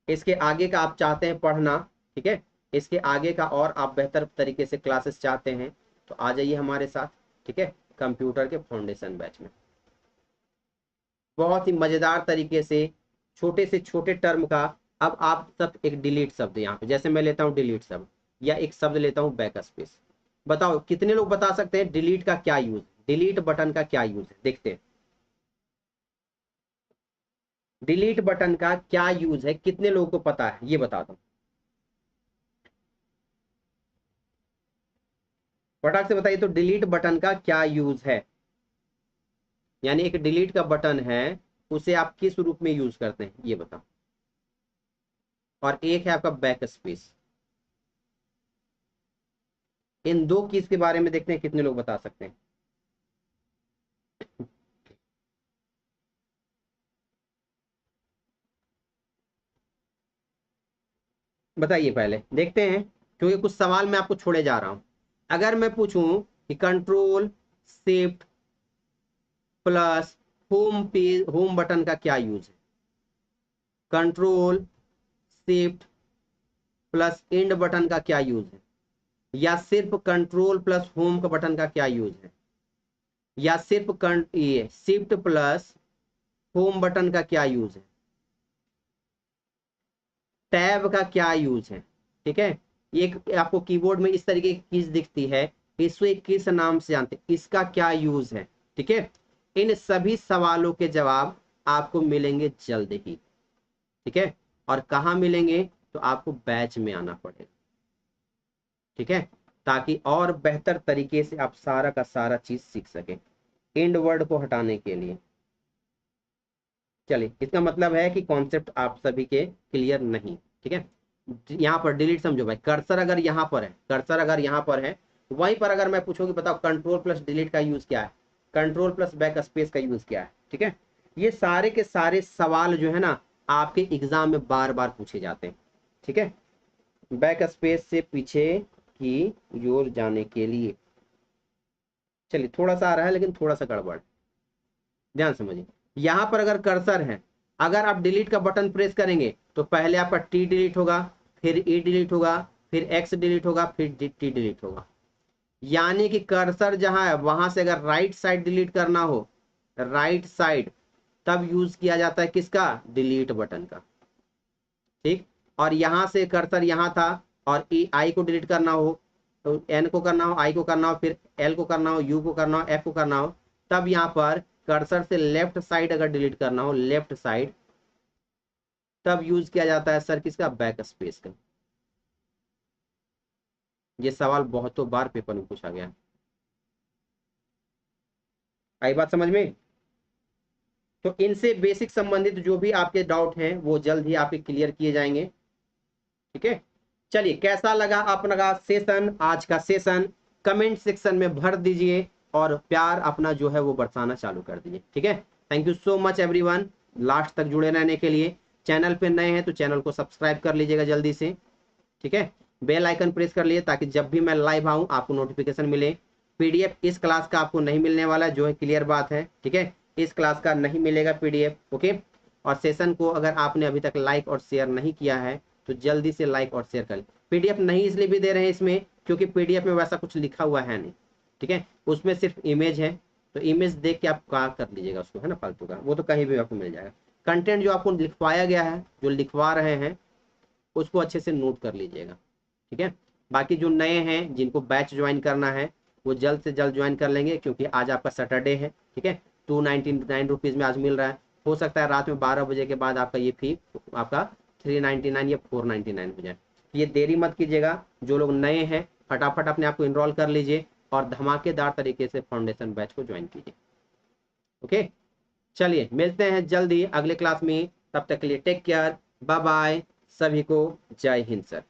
इसके आगे का आप चाहते हैं पढ़ना, ठीक है, इसके आगे का और आप बेहतर तरीके से क्लासेस चाहते हैं तो आ जाइए हमारे साथ। ठीक है, कंप्यूटर के फाउंडेशन बैच में बहुत ही मजेदार तरीके से छोटे टर्म का। अब आप सब एक डिलीट शब्द, यहाँ पे जैसे मैं लेता हूँ डिलीट शब्द, या एक शब्द लेता हूँ बैक स्पेस। बताओ कितने लोग बता सकते हैं डिलीट का क्या यूज, डिलीट बटन का क्या यूज है, देखते हैं। डिलीट बटन का क्या यूज है, कितने लोगों को पता है ये बता दो, फटाक से बताइए। तो डिलीट बटन का क्या यूज है, यानी एक डिलीट का बटन है, उसे आप किस रूप में यूज करते हैं ये बताओ। और एक है आपका बैक स्पेस। इन दो कीज के बारे में देखते हैं कितने लोग बता सकते हैं। बताइए पहले देखते हैं, क्योंकि कुछ सवाल मैं आपको छोड़े जा रहा हूं। अगर मैं पूछूं कि control shift plus home page, home button का क्या यूज है, control shift plus and button का क्या यूज है, या सिर्फ कंट्रोल प्लस होम का बटन का क्या यूज है, या सिर्फ ये शिफ्ट प्लस होम बटन का क्या यूज है, टैब का क्या यूज है। ठीक है, एक आपको कीबोर्ड में इस तरीके की कीज दिखती है, इसको किस नाम से जानते हैं, इसका क्या यूज है। ठीक है, इन सभी सवालों के जवाब आपको मिलेंगे जल्द ही। ठीक है, और कहाँ मिलेंगे, तो आपको बैच में आना पड़ेगा। ठीक है, ताकि और बेहतर तरीके से आप सारा का सारा चीज सीख सके, एंड वर्ड को हटाने के लिए। चलिए, इसका मतलब है कि कॉन्सेप्ट आप सभी के क्लियर नहीं। ठीक है, यहाँ पर डिलीट समझो भाई, कर्सर अगर यहाँ पर है, कर्सर अगर यहाँ पर है, वहीं पर अगर मैं पूछूंगी बताओ कंट्रोल प्लस डिलीट का यूज क्या है, कंट्रोल प्लस बैक स्पेस का यूज क्या है। ठीक है, ये सारे के सारे सवाल जो है ना आपके एग्जाम में बार बार पूछे जाते हैं। ठीक है, बैक स्पेस से पीछे की ओर जाने के लिए, चलिए थोड़ा सा आ रहा है लेकिन थोड़ा सा गड़बड़, ध्यान समझिए। यहां पर अगर कर्सर है, अगर आप डिलीट का बटन प्रेस करेंगे तो पहले आपका टी डिलीट होगा, फिर ई डिलीट होगा, फिर एक्स डिलीट होगा, फिर टी डिलीट होगा। यानी कि कर्सर जहां है वहां से अगर राइट साइड डिलीट करना हो, राइट साइड, तब यूज किया जाता है किसका, डिलीट बटन का। ठीक, और यहां से कर्सर यहां था और ई आई को डिलीट करना हो तो एन को करना हो, आई को करना हो, फिर एल को करना हो, यू को करना हो, एफ को करना हो, तब यहां पर कर्सर से लेफ्ट साइड अगर डिलीट करना हो, लेफ्ट साइड, तब यूज किया जाता है सर किसका, बैक स्पेस का। ये सवाल बहुतों बार पेपर में पूछा गया है। आई बात समझ में। तो इनसे बेसिक संबंधित जो भी आपके डाउट हैं वो जल्द ही आपके क्लियर किए जाएंगे। ठीक है, चलिए कैसा लगा अपना सेशन, आज का सेशन कमेंट सेक्शन में भर दीजिए और प्यार अपना जो है वो बरसाना चालू कर दीजिए। ठीक है, thank you so much everyone last तक जुड़े रहने के लिए। चैनल पे नए हैं तो चैनल को सब्सक्राइब कर लीजिएगा जल्दी से। ठीक है, बेल आइकन प्रेस कर लिए ताकि जब भी मैं लाइव आऊं आपको नोटिफिकेशन मिले। पीडीएफ इस क्लास का आपको नहीं मिलने वाला जो है, क्लियर बात है। ठीक है, इस क्लास का नहीं मिलेगा पीडीएफ। ओके, और सेशन को अगर आपने अभी तक लाइक और शेयर नहीं किया है तो जल्दी से लाइक और शेयर करें। पीडीएफ नहीं इसलिए भी दे रहे हैं इसमें क्योंकि पीडीएफ में वैसा कुछ लिखा हुआ है नहीं। ठीक है, उसमें सिर्फ इमेज है, तो इमेज देख के आप क्या कर लीजिएगा उसको, है ना, फालतू का, वो तो कहीं भी आपको मिल जाएगा। कंटेंट जो आपको लिखवाया गया है, जो लिखवा रहे हैं, उसको अच्छे से नोट कर लीजिएगा। ठीक है, बाकी जो नए हैं जिनको बैच ज्वाइन करना है वो जल्द से जल्द ज्वाइन कर लेंगे क्योंकि आज आपका सैटरडे है। ठीक है, 299 रुपीज़ में आज मिल रहा है। हो सकता है रात में 12 बजे के बाद आपका ये फी आपका 399 या 499 हो जाए। ये देरी मत कीजिएगा, जो लोग नए हैं फटाफट अपने आप को इनरोल कर लीजिए और धमाकेदार तरीके से फाउंडेशन बैच को ज्वाइन कीजिए। ओके, चलिए मिलते हैं जल्दी अगले क्लास में, तब तक के लिए टेक केयर, बाय बाय, सभी को जय हिंद सर।